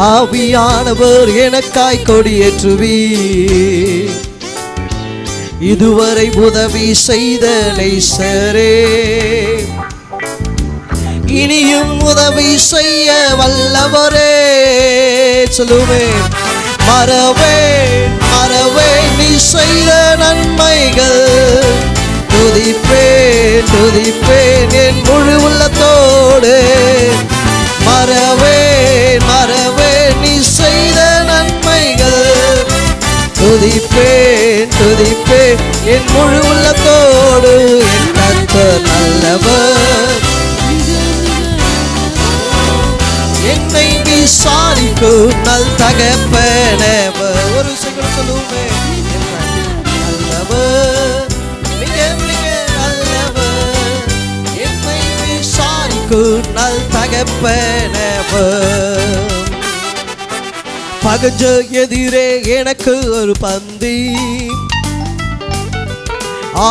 ஆவியானவர் எனக்காய் கொடியேற்றுவீர். இதுவரை உதவி செய்த நேசரே, இனியும் உதவி செய்ய வல்லவரே. சொல்லுவேன், மறவேன் மறவேன் நீ செய்த நன்மைகள். துதிப்பேன் துதிப்பேன் என் முழு உள்ளத்தோடு. மறவேன் மறவேன் நீ செய்த நன்மைகள். துதிப்பேன் துதிப்பேன் என் முழு உள்ளத்தோடு. என் கர்த்தர் நல்லவர், என்னை விசாரிக்கும் நல் தகப்பனவர். ஒரு செகண்ட் சொல்லுமே, நல்லவர், மிக மிக நல்லவர், என்னை விசாரிக்கும் நல் தகப்பனவர். பகஞ்ச எதிரே எனக்கு ஒரு பந்தி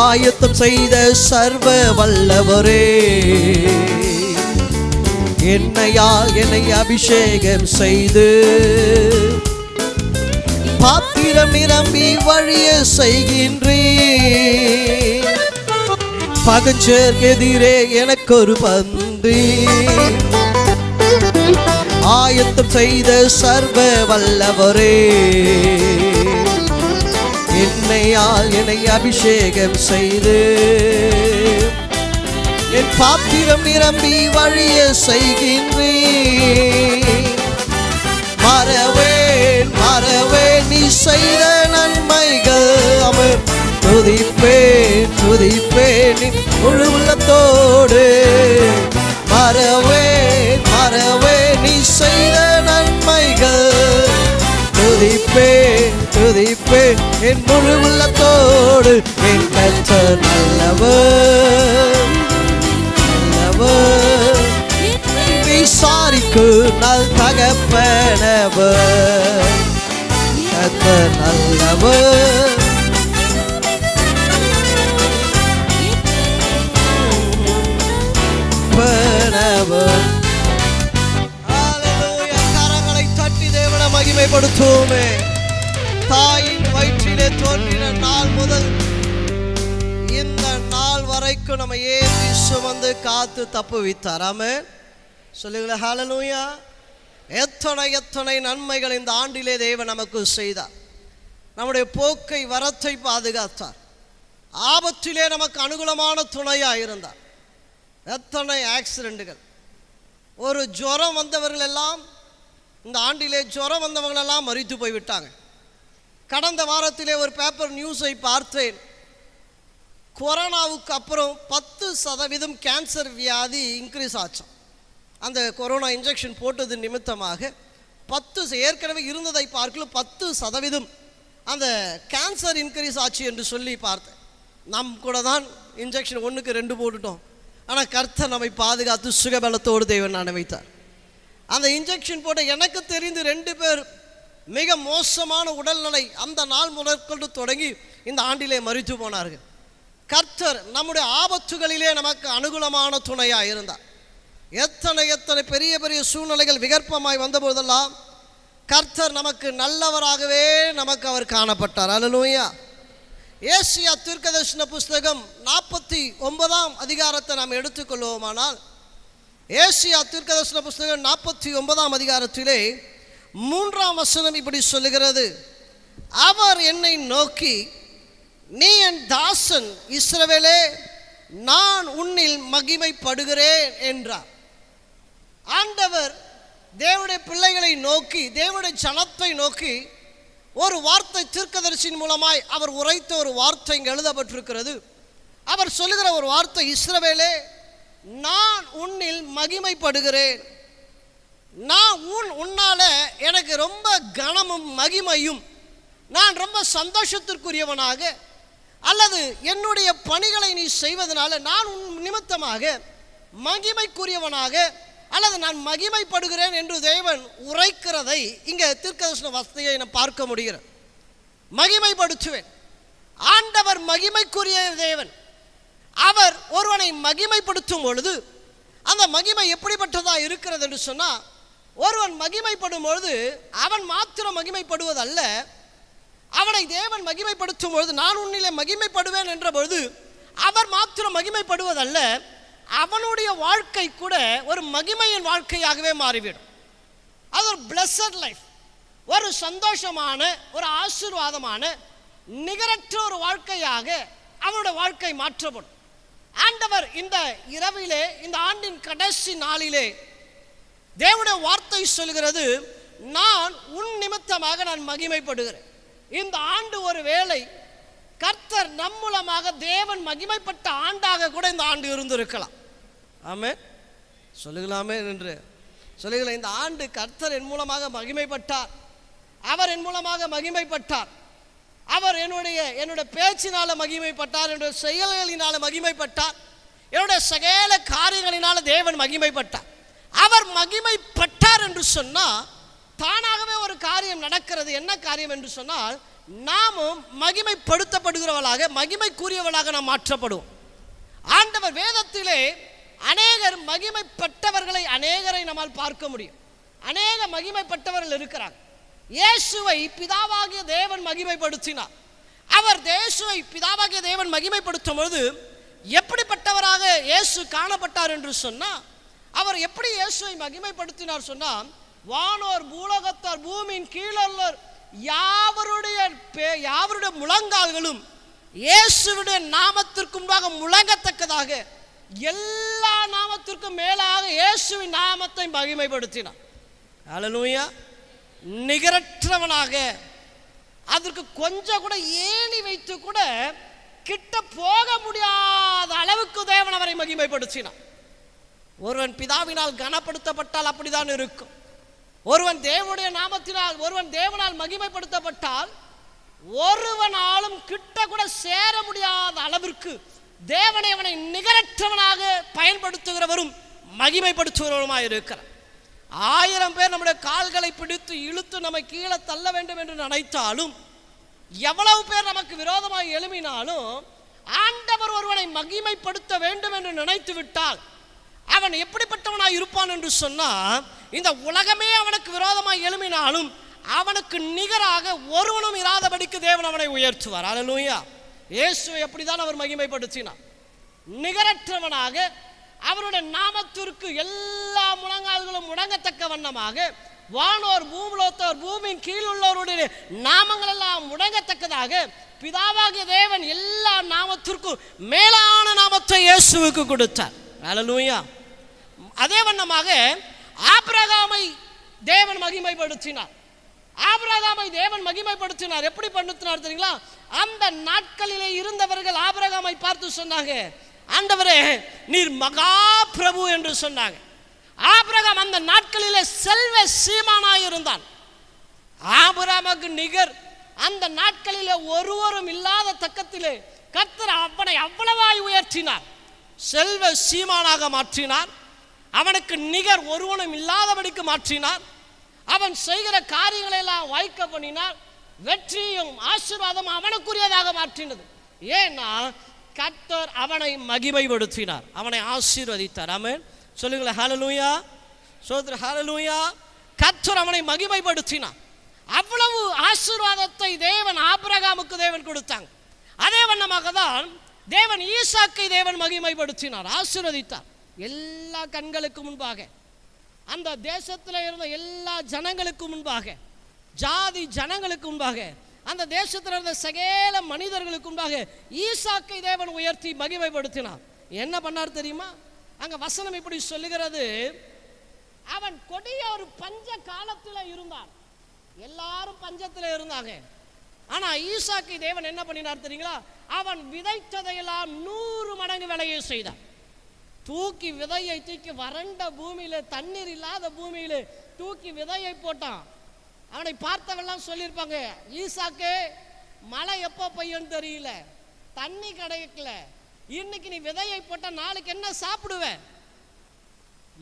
ஆயத்தம் செய்த சர்வ வல்லவரே. என்னையால் என்னை அபிஷேகம் செய்து பாத்திரம் நிரம்பி வழிய செய்கின்றீர். பகஞ்சர் எதிரே எனக்கு ஒரு பந்தி ஆயத்தம் செய்த சர்வ வல்லவரே. என்னையால் என்னை அபிஷேகம் செய்து என் பாத்திரம் நிரம்பி வழிய செய்கின்றீர். மறவேன் மறவேன் நீ செய்த நன்மைகள். அவர் துதிப்பேன் துதிப்பேன் முழு உள்ளத்தோடு. மறவேன் மறவேன் நீ செய்த நன்மைகள். துதிப்பேன் துதிப்பேன் என் முழு உள்ளத்தோடு. என் கர்த்தர் நல்லவர், விசாரிக்கு நல் தகப்பனவர். கர்த்தர் நல்லவர், கரங்களை தட்டி தேவனை மகிமைப்படுத்துவோமே. தாயின் வயிற்றிலே தோன்றின நாள் முதல் இந்த நாள் வரைக்கும் நம்ம ஏந்தி சுமந்து காத்து தப்புவித்தார். ஆமென் சொல்லுங்களேன், ஹல்லேலூயா. எத்தனை எத்தனை நன்மைகள் இந்த ஆண்டிலே தேவன் நமக்கு செய்தார். நம்முடைய போக்கை வரத்தை பாதுகாத்தார். ஆபத்திலே நமக்கு அனுகூலமான துணையாக இருந்தார். எத்தனை ஆக்சிடென்ட்டுகள். ஒரு ஜுரம் வந்தவர்கள் எல்லாம், இந்த ஆண்டிலே ஜுரம் வந்தவங்களெல்லாம் மரித்து போய்விட்டாங்க. கடந்த வாரத்திலே ஒரு பேப்பர் நியூஸை பார்த்தேன். கொரோனாவுக்கு அப்புறம் 10% கேன்சர் வியாதி இன்க்ரீஸ் ஆச்சாம். அந்த கொரோனா இன்ஜெக்ஷன் போட்டது நிமித்தமாக 10 ஏற்கனவே இருந்ததை பார்க்கலும் 10% அந்த கேன்சர் இன்க்ரீஸ் ஆச்சு என்று சொல்லி பார்த்தேன். நம் கூட தான் இன்ஜெக்ஷன் 1க்கு 2 போட்டுட்டோம். ஆனால் கர்த்தர் நம்மை பாதுகாத்து சுகபலத்தோடு தேவன் அனுமதித்தார். அந்த இன்ஜெக்ஷன் போட்ட எனக்கு தெரிந்து 2 பேர் மிக மோசமான உடல்நிலை அந்த நாள் முதற்கொண்டு தொடங்கி இந்த ஆண்டிலே மரித்து போனார்கள். கர்த்தர் நம்முடைய ஆபத்துகளிலே நமக்கு அனுகூலமான துணையாக இருந்தார். எத்தனை எத்தனை பெரிய பெரிய சூழ்நிலைகள் விகற்பமாய் வந்தபோதெல்லாம் கர்த்தர் நமக்கு நல்லவராகவே நமக்கு அவர் காணப்பட்டார். அல்லேலூயா. ஏசியா தீர்க்கதரிசன புஸ்தகம் 49ஆம் அதிகாரத்தை நாம் எடுத்துக்கொள்வோமானால், ஏசியா தீர்க்கதரிசன புஸ்தகம் 49ஆம் அதிகாரத்திலே 3ஆம் வசனம் இப்படி சொல்லுகிறது, அவர் என்னை நோக்கி, நீ என் தாசன் இஸ்ரவேலே, நான் உன்னில் மகிமைப்படுகிறேன் என்றார். ஆண்டவர் தேவனுடைய பிள்ளைகளை நோக்கி, தேவனுடைய ஜனத்தை நோக்கி ஒரு வார்த்தை தீர்க்கதரிசியின் மூலமாய் அவர் உரைத்த ஒரு வார்த்தை இங்கே எழுதப்பட்டிருக்கிறது. அவர் சொல்லுகிற ஒரு வார்த்தை, இஸ்ரவேலே, நான் உன்னில் மகிமைப்படுகிறேன். நான் உன்னால எனக்கு ரொம்ப கனமும் மகிமையும், நான் ரொம்ப சந்தோஷத்திற்குரியவனாக, அல்லது என்னுடைய பணிகளை நீ செய்வதனால நான் உன் நிமித்தமாக மகிமைக்குரியவனாக, அல்லது நான் மகிமைப்படுகிறேன் என்று தேவன் உரைக்கிறதை இங்கே தீர்க்கதரிசன வார்த்தையை நான் பார்க்க முடிகிறது. மகிமைப்படுத்துவேன். ஆண்டவர் மகிமைக்குரிய தேவன். அவர் ஒருவனை மகிமைப்படுத்தும் பொழுது அந்த மகிமை எப்படிப்பட்டதாக இருக்கிறது என்று சொன்னால், ஒருவன் மகிமைப்படும் பொழுது அவன் மாத்திரம் மகிமைப்படுவதல்ல, அவனை தேவன் மகிமைப்படுத்தும் பொழுது நான் உன்னிலே மகிமைப்படுவேன் என்ற பொழுது அவர் மாத்திரம் மகிமைப்படுவதல்ல, அவனுடைய வாழ்க்கை கூட ஒரு மகிமையின் வாழ்க்கையாகவே மாறிவிடும். அது ஒரு பிளஸட் லைஃப், ஒரு சந்தோஷமான, ஒரு ஆசீர்வாதமான, நிகரற்ற ஒரு வாழ்க்கையாக அவனுடைய வாழ்க்கை மாற்றப்படும். ஆண்டவர் இந்த இரவிலே, இந்த ஆண்டின் கடைசி நாளிலே தேவனுடைய வார்த்தை சொல்கிறது, நான் உன் நிமித்தமாக நான் மகிமைப்படுகிறேன். இந்த ஆண்டு ஒரு வேளை கர்த்தர் நம் மூலமாக தேவன் மகிமைப்பட்ட ஆண்டாக கூட இந்த ஆண்டு இருந்திருக்கலாம். ஆமென் சொல்லுகலாமே என்று சொல்லுகிற இந்த ஆண்டு கர்த்தர் என் மூலமாக மகிமைப்பட்டார், அவர் என் மூலமாக மகிமைப்பட்டார், அவர் என்னுடைய பேச்சினால மகிமைப்பட்டார், என்னுடைய செயல்களினால மகிமைப்பட்டார், என்னுடைய சகல காரியங்களினால தேவன் மகிமைப்பட்டார். அவர் மகிமைப்பட்டார் என்று சொன்னால் தானாகவே ஒரு காரியம் நடக்கிறது. என்ன காரியம் என்று சொன்னால், நாமும் மகிமைப்படுத்தப்படுகிறவர்களாக, மகிமைக்குரியவர்களாக நாம் மாற்றப்படுவோம். ஆண்டவர் வேதத்திலே அநேகர் மகிமைப்பட்டவர்களை அநேகரை நம்மால் பார்க்க முடியும். அநேக மகிமைப்பட்டவர்கள் இருக்கிறார். இயேசுவை பிதாவாகிய தேவன் மகிமைப்படுத்தினார். அவர் இயேசுவை பிதாவாகிய தேவன் மகிமைப்படுத்தும் பொழுது எப்படிப்பட்டவராக இயேசு காணப்பட்டார் என்று சொன்னால், அவர் எப்படி இயேசுவை மகிமைப்படுத்தினார் சொன்னால், வானோர் பூலோகத்தார் பூமியின் கீழோர் யாவருடைய முழங்கால்களும் இயேசுவுடைய நாமத்திற்கு முன்பாக முழங்கத்தக்கதாக எல்லா நாமத்திற்கும் மேலாக இயேசுவின் நாமத்தை மகிமைப்படுத்தினார். அல்லேலூயா. நிகரற்றவனாக, அதற்கு கொஞ்சம் கூட ஏணி வைத்து கூட கிட்ட போக முடியாத அளவுக்கு தேவன் அவரை மகிமைப்படுத்தினார். ஒருவன் பிதாவினால் கனப்படுத்தப்பட்டால் அப்படிதான் இருக்கும். ஒருவன் தேவனுடைய நாமத்தினால், ஒருவன் தேவனால் மகிமைப்படுத்தப்பட்டால் ஒருவனாலும் கிட்ட கூட சேர முடியாத அளவிற்கு தேவனை அவனை நிகரற்றவனாக பயன்படுத்துகிறவரும் மகிமைப்படுத்துகிறவருமாய் இருக்கிறார். 1000 பேர் நம்முடைய கால்களை பிடித்து இழுத்து நம்மை கீழே தள்ள வேண்டும் என்று நினைத்தாலும், எவ்வளவு பேர் நமக்கு விரோதமாக எழும்பினாலும், ஆண்டவர் ஒருவனை மகிமைப்படுத்த வேண்டும் என்று நினைத்து விட்டால் அவன் எப்படிப்பட்டவனாய் இருப்பான் என்று சொன்னால், இந்த உலகமே அவனுக்கு விரோதமாக எழும்பினாலும் அவனுக்கு நிகராக ஒருவனும் இராதபடிக்கு தேவன் அவனை உயர்த்துவார். அல்லேலூயா. இயேசுவை அப்படிதான் அவர் மகிமைப்படுத்தினார். நிகரற்றவனாக, அவருடைய நாமத்திற்கு எல்லா முழங்கால்களும் முடங்கத்தக்க வண்ணமாக, வானோர் பூலோகத்தோர் பூமியின் கீழ் உள்ளவருடைய நாமங்கள் எல்லாம் முடங்கத்தக்கதாக பிதாவாகிய தேவன் எல்லா நாமத்திற்கும் மேலான நாமத்தை இயேசுவுக்கு கொடுத்தார். அல்லேலூயா. அதே வண்ணமாக ஆபிரகாமை தேவன் மகிமைப்படுத்தினார். ஆபிரகாமை தேவன் மகிமைப்படுத்தினார். எப்படி படுத்தினார் தெரியுங்களா? அந்த நாட்களிலே இருந்தவர்கள் ஆபிரகாமை பார்த்து சொன்னாங்க, ஆண்டவரே நீர் மகா பிரபு என்று சொன்னாங்க. ஆபிரகாம் அந்த நாட்களிலே செல்வ சீமானாய் இருந்தான். ஆபிரகாமுக்கு நிகர் அந்த நாட்களிலே ஒருவரும் இல்லாத தக்கத்திலே கர்த்தர் அவனை அவ்வளவாய் உயர்த்தினார், செல்வ சீமானாக மாற்றினார். அவனுக்கு நிகர் ஒருவனும் இல்லாதபடிக்கு மாற்றினார். அவன் செய்கிற காரியங்களை எல்லாம் வாய்க்க பண்ணினார். வெற்றியும் ஆசீர்வாதம் அவனுக்குரியதாக மாற்றினது. ஏன்னா கர்த்தர் அவனை மகிமைப்படுத்தினார், அவனை ஆசீர்வதித்தார். ஆமென் சொல்லுங்களேன். ஹல்லேலூயா. சோதர ஹல்லேலூயா. கர்த்தர் அவனை மகிமைப்படுத்தினார். அவ்வளவு ஆசீர்வாதத்தை தேவன் ஆபிரகாமுக்கு தேவன் கொடுத்தாங்க. அதே வண்ணமாக தான் தேவன் ஈசாக்கை தேவன் மகிமைப்படுத்தினார், ஆசீர்வதித்தார். எல்லா கண்களுக்கு முன்பாக, அந்த தேசத்தில் இருந்த எல்லா ஜனங்களுக்கு முன்பாக, ஜாதி ஜனங்களுக்கு முன்பாக, அந்த தேசத்தில் இருந்த சகல மனிதர்களுக்கு முன்பாக ஈசாக்கை தேவன் உயர்த்தி மகிமைப்படுத்தினார். என்ன பண்ணார் தெரியுமா? அங்க வசனம் இப்படி சொல்லுகிறது, அவன் கொடிய ஒரு பஞ்ச காலத்தில் இருந்தான். எல்லாரும் பஞ்சத்தில் இருந்தாங்க. ஆனா ஈசாக்கை தேவன் என்ன பண்ணினார் தெரியுங்களா? அவன் விதைத்ததையெல்லாம் 100 மடங்கு விளைய செய்தான். தூக்கி விதையை தூக்கி வறண்ட பூமியில, தண்ணீர் இல்லாத பூமியில தூக்கி விதையை போட்டான். அவனை பார்த்தவெல்லாம் சொல்லியிருப்பாங்க, ஈசாக்கே மழை எப்போ பெய்யும் தெரியல, தண்ணி கிடைக்கல, இன்னைக்கு நீ விதையை போட்ட நாளைக்கு என்ன சாப்பிடுவேன்?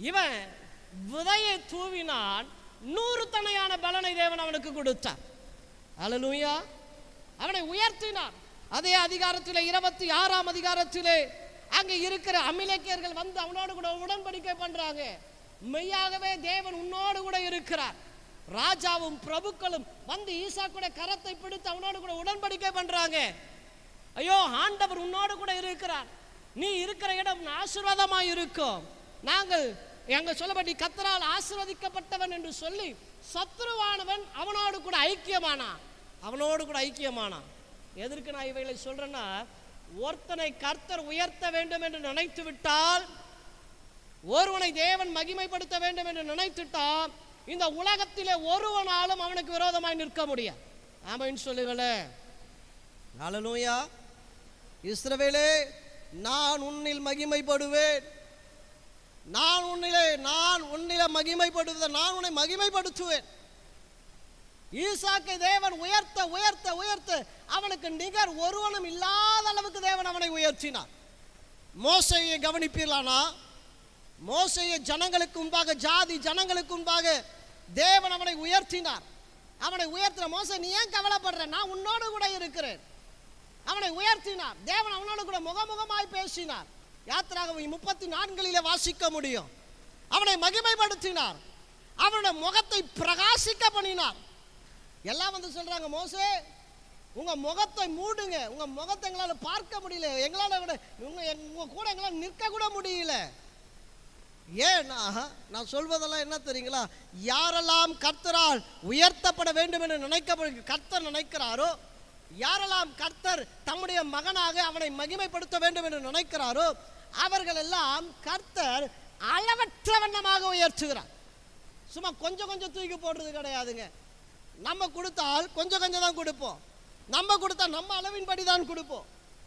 இவன் விதையை தூவினான், 100 தனையான பலனை தேவன் அவனுக்கு கொடுத்தார். அல்லேலூயா. அவனை உயர்த்தினார். அதே அதிகாரத்திலே 26ஆம் அதிகாரத்திலே அங்கே இருக்கிற அமிலேக்கியர்கள் வந்து அவனோடு கூட உடன்படிக்கை பண்றாங்க. மெய்யாகவே தேவன் உன்னோடு கூட இருக்கிறார். ராஜாவும் பிரபுக்களும் வந்து ஈசாக்குடைய கரத்தை பிடித்து அவனோடு கூட உடன்படிக்கை பண்றாங்க. ஐயோ, ஆண்டவர் உன்னோடு கூட இருக்கிறார், நீ இருக்கிற இடம் ஆசீர்வாதமாய் இருக்கும், நாங்கள் எங்க சொல்லப்படி கர்த்தரால் ஆசீர்வதிக்கப்பட்டவன் என்று சொல்லி சத்துருவானவன் அவனோடு கூட ஐக்கியமானான். எதற்கு நான் இவைகளை சொல்றேன்னா, ஒருத்தனை கர்த்தர் உயர்த்த வேண்டும் என்று நினைத்து விட்டால், ஒருவனை தேவன் மகிமைப்படுத்த வேண்டும் என்று நினைத்துட்டால், இந்த உலகத்திலே ஒருவனாலும் அவனுக்கு விரோதமாய் நிற்க முடியாது. ஆமென் சொல்லுங்களே. ஹல்லேலூயா. இஸ்ரவேலே, நான் உன்னில் மகிமைப்படுவேன், நான் உன்னிலே மகிமைப்படுவேன், நான் உன்னை மகிமைப்படுத்துவேன். ஈசாக்கை தேவன் உயர்த்த உயர்த்த உயர்த்த அவனுக்கு நிகர் ஒருவனும் இல்லாத அளவுக்கு தேவன் அவனை உயர்த்தினார். மோசேயை கவனிப்பீர்களானா, மோசேயை ஜனங்களுக்கு முன்பாக, ஜாதி ஜனங்களுக்கு முன்பாக தேவன் அவனை உயர்த்தினார். அவனை உயர்த்தின மோசே, நீ ஏன் கவலைப்படுற, நான் உன்னோடு கூட இருக்கிறேன். அவனை உயர்த்தினார். தேவன் அவனோடு கூட முகமுகமாய் பேசினார். யாத்திராகமம் 34 வாசிக்க முடியும். அவனை மகிமைப்படுத்தினார், அவனுடைய முகத்தை பிரகாசிக்க பண்ணினார். எல்லாம் வந்து சொல்றாங்க, மோசே உங்க முகத்தை மூடுங்க, உங்க முகத்தை எங்களால் பார்க்க முடியல, எங்களால் உங்க கூட எங்களால் நிற்க கூட முடியல. ஏன்னா நான் சொல்வதெல்லாம் என்ன தெரியுங்களா, யாரெல்லாம் கர்த்தரால் உயர்த்தப்பட வேண்டும் என்று கர்த்தர் நினைக்கிறாரோ, யாரெல்லாம் கர்த்தர் தம்முடைய மகனாக அவனை மகிமைப்படுத்த வேண்டும் என்று நினைக்கிறாரோ, அவர்கள் எல்லாம் கர்த்தர் அளவற்ற வண்ணமாக உயர்த்துகிறார். சும்மா கொஞ்சம் கொஞ்சம் தூக்கி போடுறது கிடையாதுங்க. நம்ம கொடுத்தால் கொஞ்சம் கொஞ்சம் தான் கொடுப்போம், நம்ம கொடுத்தா நம்ம அளவின்படி தான் கொடுப்போம்.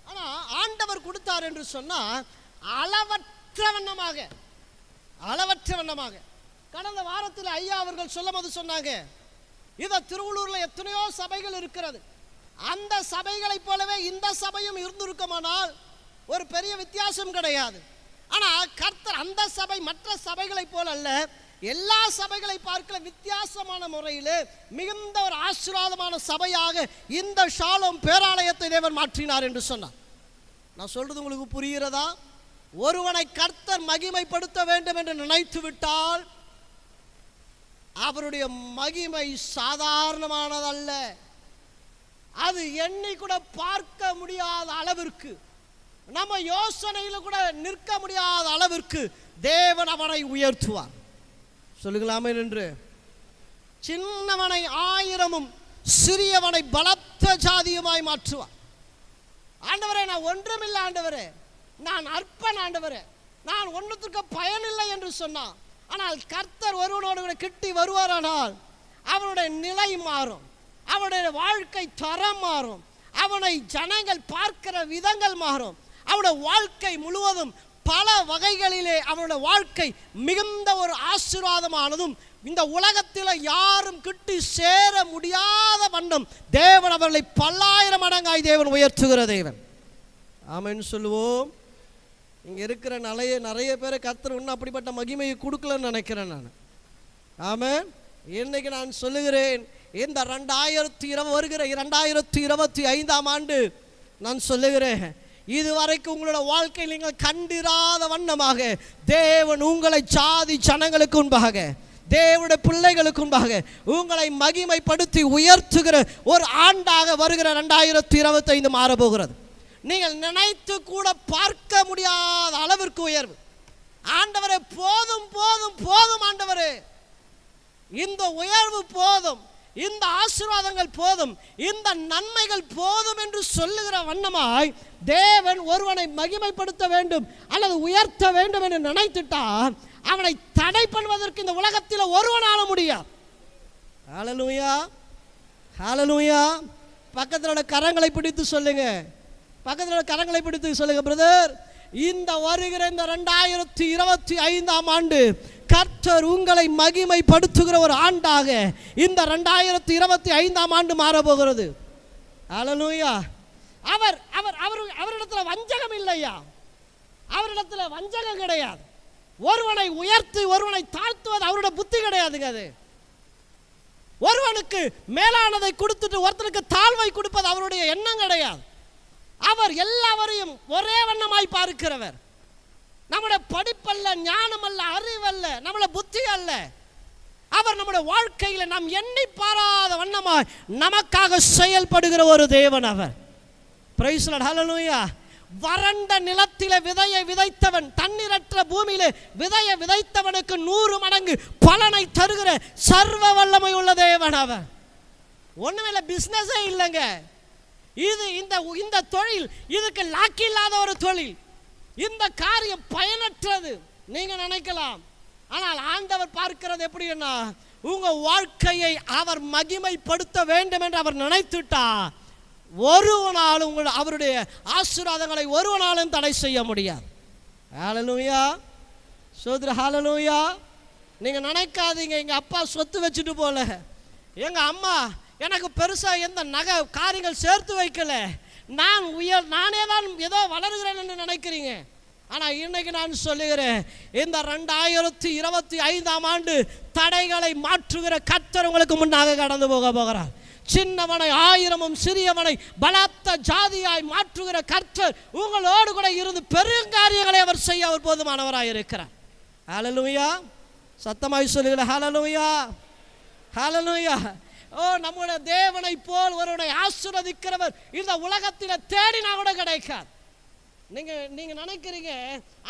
ஆனால் ஆண்டவர் கொடுத்தார் என்று சொன்னால் அளவற்ற வண்ணமாக. கடந்த வாரத்தில் ஐயா அவர்கள் சொல்லும் போது சொன்னாங்க, இதை திருவள்ளூரில் எத்தனையோ சபைகள் இருக்கிறது, அந்த சபைகளைப் போலவே இந்த சபையும் இருந்திருக்குமானால் ஒரு பெரிய வித்தியாசம் கிடையாது. ஆனால் கர்த்தர் அந்த சபை மற்ற சபைகளைப் போல அல்ல, எல்லா சபைகளை பார்க்கல வித்தியாசமான முறையில் மிகுந்த ஒரு ஆசீர்வாதமான சபையாக இந்த ஷாலோம் பேராலயத்தை தேவன் மாற்றினார் என்று சொன்னார். நான் சொல்றது உங்களுக்கு புரிகிறதா? ஒருவனை கர்த்தர் மகிமைப்படுத்த வேண்டும் என்று நினைத்து விட்டால் அவருடைய மகிமை சாதாரணமானதல்ல. அது எண்ணி கூட பார்க்க முடியாத அளவிற்கு, நம்ம யோசனையில் கூட நிற்க முடியாத அளவிற்கு தேவன் அவனை உயர்த்துவார். சொல்லுங்களாமே என்று. சின்னவனை 1000 சிறியவனை பலத்த ஜாதியுமாய் மாற்றுவார். ஆண்டவரே, நான் ஒன்றுமில்லை ஆண்டவரே, நான் அற்பன் ஆண்டவரே, நான் ஒன்றுத்துக்கு பயனில்லை என்று சொன்னான். ஆனால் கர்த்தர் ஒருவனோடு கிட்டி வருவாரானால் அவனுடைய நிலை மாறும், அவனுடைய வாழ்க்கை தரம் மாறும், அவனை ஜனங்கள் பார்க்கிற விதங்கள் மாறும், அவனுடைய வாழ்க்கை முழுவதும் பல வகைகளிலே அவனுடைய வாழ்க்கை மிகுந்த ஒரு ஆசீர்வாதமானதும் இந்த உலகத்தில் யாரும் கிட்டி சேர முடியாத வண்ணம் தேவன் அவர்களை 1000 மடங்காய் தேவன் உயர்த்துகிற தேவன். ஆமென் சொல்லுவோம். இங்கே இருக்கிற நிறைய பேரை கர்த்தர் இன்னும் அப்படிப்பட்ட மகிமையை கொடுக்கலன்னு நினைக்கிறேன் நான். ஆமென். இன்னைக்கு நான் சொல்லுகிறேன், இந்த 2020 வருகிற 2025ஆம் ஆண்டு நான் சொல்லுகிறேன், இதுவரைக்கும் உங்களோட வாழ்க்கையில் நீங்கள் கண்டிராத வண்ணமாக தேவன் உங்களை ஜாதி ஜனங்களுக்கு முன்பாக, தேவனுடைய பிள்ளைகளுக்கு முன்பாக உங்களை மகிமைப்படுத்தி உயர்த்துகிற ஒரு ஆண்டாக வருகிற 2025 மாறப்போகிறது. நீங்கள் நினைத்து கூட பார்க்க முடியாத அளவிற்கு உயர்வு. ஆண்டவரே, போதும் போதும் போதும் ஆண்டவரே, இந்த உயர்வு போதும், இந்த ஆசீர்வாதங்கள் போதும், இந்த நன்மைகள் போதும் என்று சொல்லுகிற வண்ணமாய் தேவன் ஒருவனை மகிமைப்படுத்த வேண்டும் அல்லது உயர்த்த வேண்டும் என்று நினைத்துட்டால் அவனை தடை பண்ணுவதற்கு இந்த உலகத்தில் ஒருவனால முடியாது. ஹல்லேலூயா, ஹல்லேலூயா. பக்கத்தில் கரங்களை பிடித்து சொல்லுங்க, பக்கத்தில் கரங்களை பிடித்து சொல்லுங்க, பிரதர், இந்த வருகிற இந்த 2025ஆம் ஆண்டு கர்த்தர் உங்களை மகிமைப்படுத்துகிற ஒரு ஆண்டாக இந்த 2025ஆம் ஆண்டு மாறப்போகிறது. ஹல்லேலூயா. அவரிடத்துல வஞ்சகம் இல்லையா, அவரிடத்துல வஞ்சகம் கிடையாது. ஒருவனை உயர்த்தி ஒருவனை தாழ்த்துவது அவருடைய புத்தி கிடையாதுங்க. அது ஒருவனுக்கு மேலானதை கொடுத்துட்டு ஒருத்தனுக்கு தாழ்வை கொடுப்பது அவருடைய எண்ணம் கிடையாது. அவர் எல்லாவரையும் ஒரே வண்ணமாய் பார்க்கிறவர். நம்முடைய படிப்பல்ல, ஞானம் அல்ல, அறிவல்ல, அறிவல்ல, நம்மள புத்தி அல்ல. அவர் நம்முடைய வாழ்க்கையில நாம் எண்ணி பாராத வண்ணமாய் நமக்காக செயல்படுகிற ஒரு தேவன் அவர். பிரைஸ் தி லார்ட், ஹல்லேலூயா. வறண்ட நிலத்திலே விதையை விதைத்தவன், தண்ணீரற்ற பூமியிலே விதையை விதைத்தவனுக்கு 100 மடங்கு பலனை தருகிற சர்வ வல்லமை உள்ள தேவன் அவர். ஒண்ணுமில்ல, பிசினஸே இல்லைங்க இது. இந்த தொழில் இதுக்கு லாக்கி இல்லாத ஒரு தொழில். இந்த காரியம் பயனற்றது நீங்க நினைக்கலாம். ஆனால் ஆண்டவர் பார்க்கிறது எப்படின்னா, உங்க வாழ்க்கையை அவர் மகிமைப்படுத்த வேண்டும் என்று அவர் நினைத்துட்டா ஒருவனாலும் அவருடைய ஆசீர்வாதங்களை ஒருவனாலும் தடை செய்ய முடியாது. ஹல்லேலூயா, சோதர ஹல்லேலூயா. நீங்க நினைக்காதீங்க, எங்க அப்பா சொத்து வச்சுட்டு போல, எங்க அம்மா எனக்கு பெருசா எந்த நகை காரியங்கள் சேர்த்து வைக்கல, நானே தான் ஏதோ வளர்கிறேன் என்று நினைக்கிறீங்க. ஆனால் இன்னைக்கு நான் சொல்லுகிறேன், இந்த 2025ஆம் ஆண்டு தடைகளை மாற்றுகிற கர்த்தர் உங்களுக்கு முன்னாக கடந்து போகிறார். சின்னவனை 1000 சிறியவனை பலத்த ஜாதியாய் மாற்றுகிற கர்த்தர் உங்களோடு கூட இருந்து பெருங்காரியங்களை அவர் செய்ய அவர் போதுமானவராய் இருக்கிறார். ஹல்லேலூயா, சத்தமாய் சொல்லுகிற ஹல்லேலூயா, ஹல்லேலூயா. ஓ, நம்முடைய தேவனை போல் ஒருவனை ஆசீர்வதிக்கிறவர் இந்த உலகத்தில் தேடினா கூட கிடைக்காது. நீங்க நினைக்கிறீங்க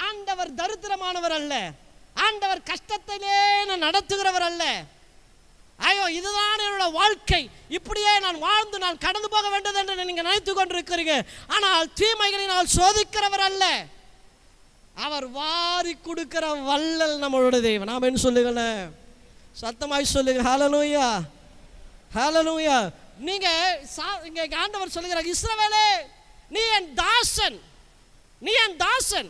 ஆண்டவர் தரித்திரமானவர் அல்ல, ஆண்டவர் கஷ்டத்திலே நடத்துகிறவர் அல்ல. ஐயோ, இதுதான் என்னோட வாழ்க்கை, இப்படியே நான் வாழ்ந்து நான் கடந்து போக வேண்டியது என்று நீங்க நினைத்து கொண்டிருக்கிறீங்க. ஆனால் தீமைகளினால் சோதிக்கிறவர் அல்ல, அவர் வாரி கொடுக்கிற வல்லல் நம்மளுடைய தேவன். நாம என்ன சொல்லுங்க, சத்தமாய் சொல்லுங்க ஹல்லேலூயா, ஹல்லேலூயா. நீங்க இங்க ஆண்டவர் சொல்லுகிறார், இஸ்ரவேலே நீ என் தாசன், நீ என் தாசன்,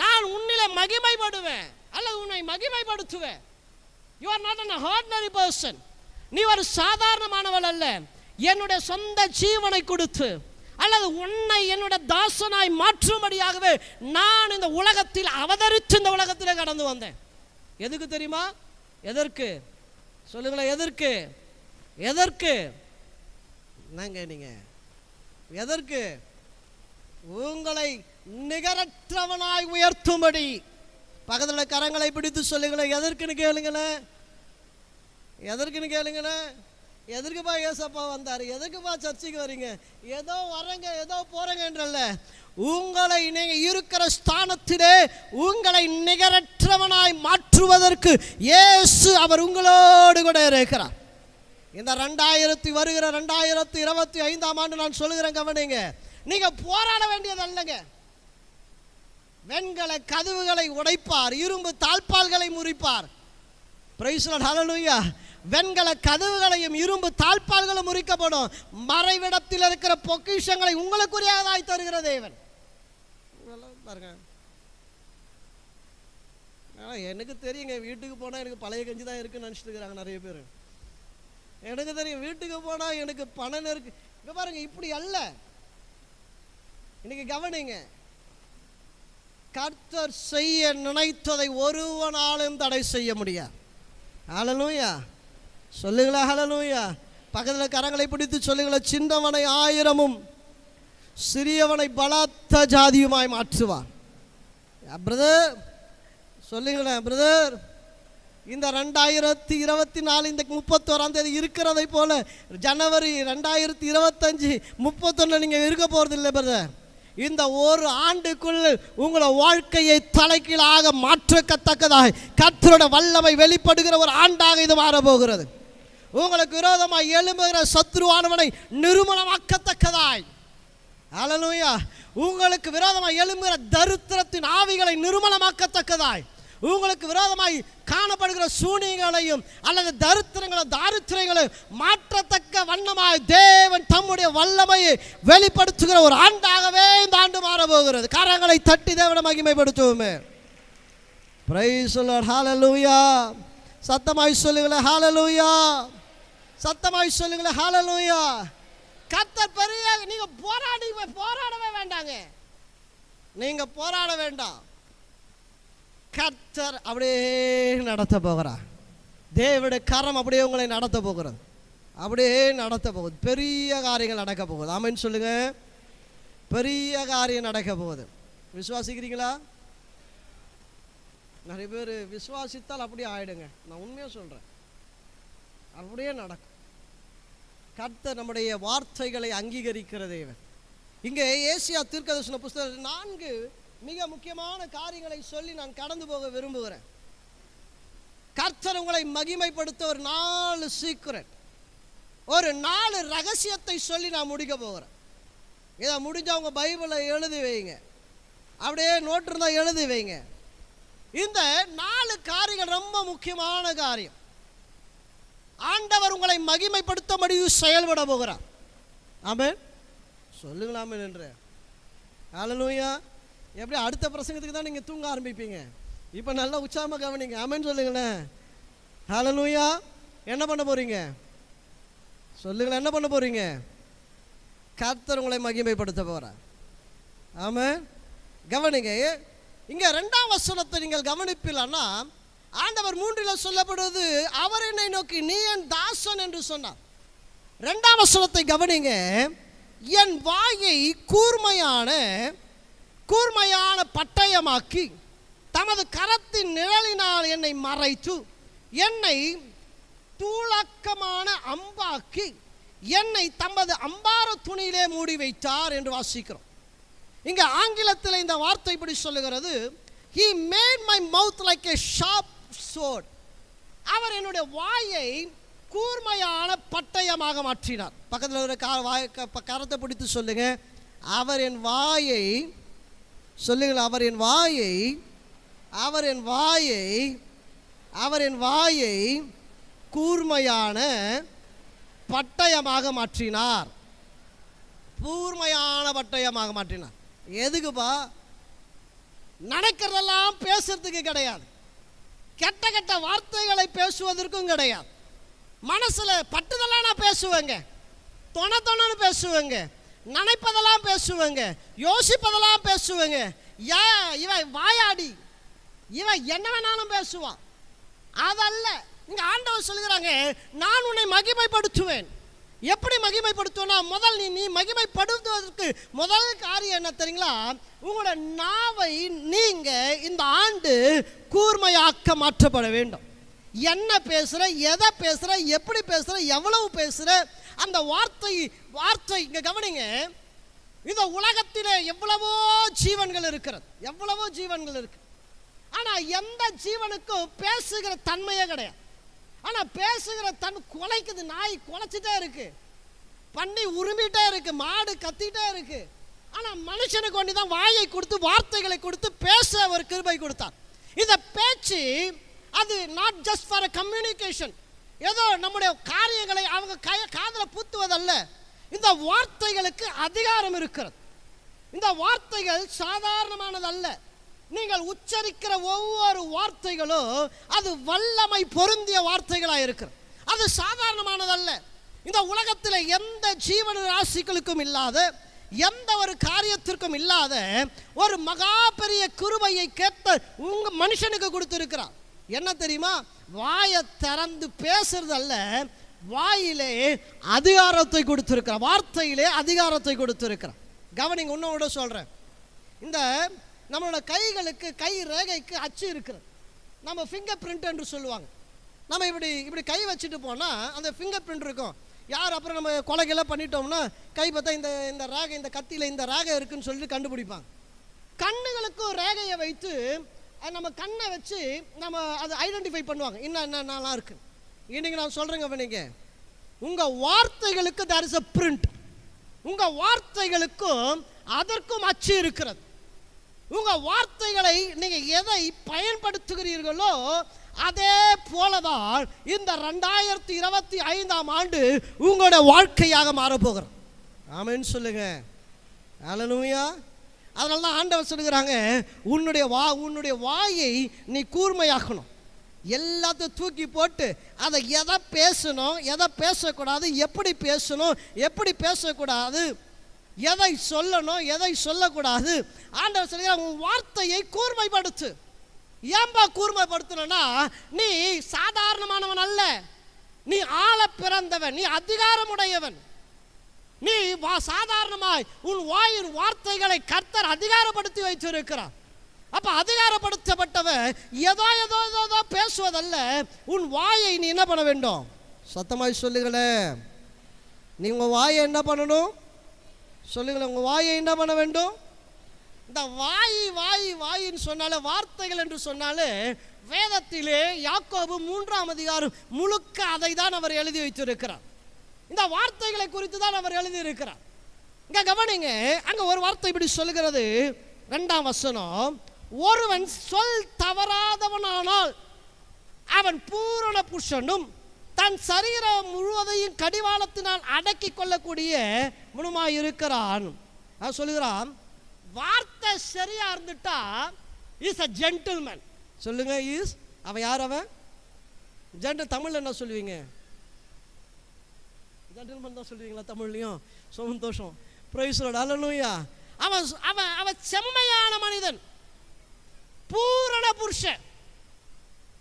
நான் உன்னிலே மகிமைப்படுவேன் அல்லது உன்னை மகிமைப்படுத்துவேன். You are not an ordinary person. நீ ஒரு சாதாரணமானவள் அல்ல. என்னுடைய சொந்த ஜீவனை கொடுத்து அல்லது உன்னை என்னுடைய தாசனாய் மாற்றும்படியாகவே நான் இந்த உலகத்தில் அவதரித்து இந்த உலகத்தில் கடந்து வந்தேன். எதுக்கு தெரியுமா? எதற்கு சொல்லுங்களேன், எதற்கு? எதற்கு நீங்க எதற்கு? உங்களை நிகரற்றவனாய் உயர்த்தும்படி. பக்கத்தில் கரங்களை பிடித்து சொல்லுங்களேன், எதற்குன்னு கேளுங்களேன், எதற்குன்னு கேளுங்களேன். எதற்குப்பா ஏசப்பா வந்தார், எதற்குப்பா சர்ச்சைக்கு வரீங்க, ஏதோ வரங்க ஏதோ போறங்கன்றல்ல, உங்களை நீங்க இருக்கிற ஸ்தானத்திலே உங்களை நிகரற்றவனாய் மாற்றுவதற்கு இயேசு அவர் உங்களோடு கூட இருக்கிறார். இந்த வருகிற 2025ஆம் ஆண்டு நான் சொல்லுகிறேன், கவனிங்க. நீங்க போராட வேண்டியது அல்லங்க. வெண்கல கதவுகளை உடைப்பார், இரும்பு தாழ்பால்களை முறிப்பார். பிரைஸ் தி லார்ட், ஹல்லேலூயா. வெண்கல கதவுகளையும் இரும்பு தாழ்பால்களும் முறிக்கப்படும். மறைவிடத்தில் இருக்கிற பொக்கிஷங்களை உங்களுக்குரியதாய் தருகிற தேவன். பாருங்க, எனக்கு தெரியுங்க, வீட்டுக்கு போனால் எனக்கு பழைய கஞ்சி தான் இருக்குன்னு நினச்சிட்டு இருக்கிறாங்க நிறைய பேர். எனக்கு தெரியும், வீட்டுக்கு போனால் எனக்கு பணம் இருக்கு. இங்கே பாருங்க, இப்படி அல்ல. இன்னைக்கு கவனிங்க, கர்த்தர் செய்ய நினைத்ததை ஒருவனாலும் தடை செய்ய முடியாது. ஹல்லேலூயா, சொல்லுங்களா ஹல்லேலூயா. பக்கத்தில் கரங்களை பிடித்து சொல்லுங்களா, சின்னவனை 1000 சிறியவனை பலத்த ஜாதியுமாய் மாற்றுவார். பிரதர் சொல்லுங்களேன், பிரதர் இந்த 2024 இந்த 31ஆம் தேதி இருக்கிறதை போல ஜனவரி 2025 31 நீங்க இருக்க போறது இல்லை பிரதர். இந்த ஒரு ஆண்டுக்குள் உங்களோட வாழ்க்கையை தலைகீழாக மாற்றத்தக்கதாய் கர்த்தரோட வல்லமை வெளிப்படுகிற ஒரு ஆண்டாக இது மாறப்போகிறது. உங்களுக்கு விரோதமாய் எழும்புகிற சத்ருவானவனை நிர்மூலமாக்கத்தக்கதாய், ஹல்லேலூயா, உங்களுக்கு விரோதமாய் எழும்புகிற தரித்திரத்தின் ஆவிகளை நிர்மூலமாக்கத்தக்கதாய், உங்களுக்கு விரோதமாய் காணப்படுகிற சூனியங்களையும் அல்லது தாரித்திரங்களையும் மாற்றத்தக்க வண்ணமாய் தேவன் தம்முடைய வல்லமையை வெளிப்படுத்துகிற ஒரு ஆண்டாகவே இந்த ஆண்டு மாறப்போகிறது. கரங்களை தட்டி தேவனை மகிமைப்படுத்துவோமே. பிரைஸ் தி லார்ட், ஹல்லேலூயா. சத்தமாய் சொல்லுங்களேன் ஹல்லேலூயா, சத்தமாய் சொல்லுங்களேன் ஹல்லேலூயா. கர்த்தர் பெரிய, நீங்க போராடவே வேண்டாங்க, நீங்க போராட வேண்டாம். கர்த்தர் அப்படியே நடத்த போகிறார். தேவனுடைய கரம் அப்படியே உங்களை நடத்த போகிறது, அப்படியே நடத்த போகுது. பெரிய காரியங்கள் நடக்க போகுது. ஆமென் சொல்லுங்க. பெரிய காரியம் நடக்க போகுது. விசுவாசிக்கிறீங்களா? நிறைய பேர் விசுவாசித்தால் அப்படியே ஆயிடுங்க. நான் உண்மையாக சொல்கிறேன், அப்படியே நடக்கும். கர்த்தர் நம்முடைய வார்த்தைகளை அங்கீகரிக்கிற தேவன். இங்கே ஏசியா தீர்க்கதரிசன புஸ்தகத்தில் 4 மிக முக்கியமான காரியங்களை சொல்லி நான் கடந்து போக விரும்புகிறேன். கர்த்தர் உங்களை மகிமைப்படுத்த ஒரு 4 சீக்ரெட், ஒரு 4 ரகசியத்தை சொல்லி நான் முடிக்க போகிறேன். இதை முடிஞ்சவங்க பைபிளை எழுதி வைங்க, அப்படியே நோட்டு இருந்தால் எழுதி வைங்க. இந்த 4 காரியங்கள் ரொம்ப முக்கியமான காரியம். ஆண்டவர் உங்களை மகிமைப்படுத்த முடியும் செயல்பட போகிறார். ஆமென் சொல்லுங்களாமே என்று. ஹல்லேலூயா. எப்படி அடுத்த பிரசங்கத்துக்கு தான் நீங்கள் தூங்க ஆரம்பிப்பீங்க. இப்போ நல்லா உற்சாகமாக கவனிங்க. ஆமென் சொல்லுங்களேன். ஹல்லேலூயா. என்ன பண்ண போறீங்க சொல்லுங்களேன், என்ன பண்ண போறீங்க? கர்த்தர் உங்களை மகிமைப்படுத்த போகிறார். ஆமென். கவனிங்க, இங்கே 2ஆம் வசனத்தை நீங்கள் கவனிப்பில்லைன்னா, ஆண்டவர் 3 சொல்லப்படுவது, அவர் என்னை நோக்கி நீ என் தாசன் என்று சொன்னார். 2ஆம் வசனத்தை கவனிங்க, என் வாயை கூர்மையான பட்டயமாக்கி தமது கரத்தின் நிழலினால் என்னை மறைத்து என்னை தூளக்கமான அம்பாக்கி என்னை தமது அம்பார துணியிலே மூடி வைத்தார் என்று வாசிக்கிறோம். இங்க ஆங்கிலத்தில் இந்த வார்த்தை இப்படி சொல்லுகிறது, he made my mouth like a sharp sword. அவர் என்னுடைய வாயை கூர்மையான பட்டயமாக மாற்றினார். பக்கத்தில் ஒரு கரத்தை பிடித்து சொல்லுங்க, அவர் என் வாயை சொல்லுங்கள், அவர் என் வாயை கூர்மையான பட்டயமாக மாற்றினார். கூர்மையான பட்டயமாக மாற்றினார். எதுக்குப்பா? நினைக்கிறதெல்லாம் பேசுறதுக்கு கிடையாது, கெட்ட வார்த்தைகளை பேசுவதற்கும் கிடையாது. மனசுல பட்டுதெல்லாம் நான் பேசுவேங்க, தொணன்னு பேசுவேங்க, நினைப்பதெல்லாம் பேசுவேங்க, யோசிப்பதெல்லாம் பேசுவேங்க. இவன் வாயாடி, இவன் என்ன வேணாலும் பேசுவான். அதல்ல, இங்க ஆண்டவர் சொல்லுகிறாங்க, நான் உன்னை மகிமைப்படுத்துவேன். எப்படி மகிமைப்படுத்துவேன்னா, முதல் நீ மகிமைப்படுத்துவதற்கு முதல் காரியம் என்ன தெரியுங்களா? உங்களோட நாவை நீங்க இந்த ஆண்டு கூர்மையாக்க மாற்றப்பட வேண்டும். என்ன பேசுற, எதை பேசுற, எப்படி பேசுற, எவ்வளவு பேசுற, அந்த வார்த்தை இங்க கவனிங்க. இந்த உலகத்திலே எவ்வளவோ ஜீவன்கள் இருக்கு, ஆனா எந்த ஜீவனுக்கும் பேசுகிற தன்மையே கிடையாது. ஆனா பேசுகிற குலைக்குது, நாய் குலைச்சிட்டே இருக்கு, பண்ணி உருமிட்டே இருக்கு, மாடு கத்திட்டே இருக்கு. ஆனா மனுஷனுக்கு ஒண்டிதான் வாயை கொடுத்து வார்த்தைகளை கொடுத்து பேச ஒரு கிருபை கொடுத்தார். இந்த பேச்சு அது நாட் ஜஸ்ட் ஃபார் கம்யூனிகேஷன், ஏதோ நம்முடைய காரியங்களை அவங்க காதில் பூத்துவதல்ல. இந்த வார்த்தைகளுக்கு அதிகாரம் இருக்கிறது. இந்த வார்த்தைகள் சாதாரணமானதல்ல. நீங்கள் உச்சரிக்கிற ஒவ்வொரு வார்த்தைகளும் அது வல்லமை பொருந்திய வார்த்தைகளாக இருக்கிறது. அது சாதாரணமானதல்ல. இந்த உலகத்தில் எந்த ஜீவன ராசிகளுக்கும் இல்லாத, எந்த ஒரு காரியத்திற்கும் இல்லாத ஒரு மகா பெரிய கிருபையை கேட்ட உங்க மனுஷனுக்கு கொடுத்திருக்கிறார். என்ன தெரியுமா? வாயை திறந்து பேசுறது அல்ல, வாயிலே அதிகாரத்தை கொடுத்திருக்கிறார், வார்த்தையிலே அதிகாரத்தை கொடுத்திருக்கிறார். கவனிங்க, உன்னோட சொல்றேன். இந்த நம்மளோட கைகளுக்கு, கை ரேகைக்கு அச்சு இருக்கிறது. நம்ம ஃபிங்கர் பிரிண்ட் என்று சொல்லுவாங்க. நம்ம இப்படி கை வச்சுட்டு போனால் அந்த ஃபிங்கர் பிரிண்ட் இருக்கும். யார் அப்புறம் நம்ம கொலைகெல்லாம் பண்ணிட்டோம்னா கை பார்த்தா இந்த ரேகை, இந்த கத்தியில் இந்த ரேகை இருக்குன்னு சொல்லிட்டு கண்டுபிடிப்பாங்க. கண்ணுகளுக்கும் ரேகையை வைத்து நம்ம கண்ணை வச்சு நம்ம அதை ஐடென்டிஃபை பண்ணுவாங்க, என்னென்னலாம் இருக்கு. இன்னைக்கு நான் சொல்கிறேங்க, பண்ணிங்க உங்கள் வார்த்தைகளுக்கு தேர் இஸ் அ பிரிண்ட். உங்கள் வார்த்தைகளுக்கும் அதற்கும் அச்சு இருக்கிறது. உங்கள் வார்த்தைகளை நீங்கள் எதை பயன்படுத்துகிறீர்களோ அதே போலதான் இந்த 2025ஆம் ஆண்டு உங்களோட வாழ்க்கையாக மாறப்போகிறோம். ஆமென் சொல்லுங்க. ஹல்லேலூயா. அதனால தான் ஆண்டவர் சொல்லுகிறாங்க, உன்னுடைய வாயை நீ கூர்மையாக்கணும். எல்லாத்தையும் தூக்கி போட்டு அதை எதை பேசணும், எதை பேசக்கூடாது, எப்படி பேசணும், எப்படி பேசக்கூடாது, எதை சொல்லணும், எதை சொல்லக்கூடாது. ஆண்டவர் சொல்லுகிறார், உன் வார்த்தையை கூர்மைப்படுத்து. ஏன்பா கூர்மைப்படுத்தணும்னா, நீ சாதாரணமானவன் அல்ல, நீ ஆள பிறந்தவன், நீ அதிகாரமுடையவன். நீ சாதாரணமாய் உன் வாயின் வார்த்தைகளை கர்த்தர் அதிகாரப்படுத்தி வைத்திருக்கிறார். அப்ப அதிகாரப்படுத்தப்பட்டவன் ஏதோ ஏதோ ஏதோ பேசுவதல்ல, உன் வாயை நீ என்ன பண்ண வேண்டும்? சத்தமாய் சொல்லுங்களேன். நீ உங்கள் வாயை என்ன பண்ணணும்? சொல்லுங்களேன், உங்கள் வாயை என்ன பண்ண வேண்டும்? இந்த வாயின்னு சொன்னாலே, வார்த்தைகள் என்று சொன்னாலே, வேதத்திலே யாக்கோபு 3ஆம் அதிகாரம் முழுக்க அதை தான் அவர் எழுதி வைத்திருக்கிறார். இந்த வார்த்தைகளை குறித்து தான் அவர் எழுதியிருக்கிறார். இங்க கவனிங்க, அங்க ஒரு வார்த்தை இப்படி சொல்லுகிறது, 2ஆம் வசனம், ஒருவன் சொல் தவறாதவனானால் அவன் பூரண புருஷனும் தன் சரீரம் முழுவதையும் கடிவாளத்தினால் அடக்கி கொள்ளக்கூடிய முனுமாய் இருக்கிறான். சொல்லுகிறான், வார்த்தை சரியா இருந்துட்டா இஸ் அ ஜென்டில்மேன். சொல்லுங்க, இஸ் அவன் யார்? அவன் ஜென்டில். தமிழ்ல என்ன சொல்லுவீங்க? ஜென்டில்மேன் தான் சொல்லுவீங்களா தமிழ்லையும்? சந்தோஷம். Praise Lord. ஹல்லேலூயா. அவன் அவன் அவன் செம்மையான மனிதன், பூரண புருஷன்.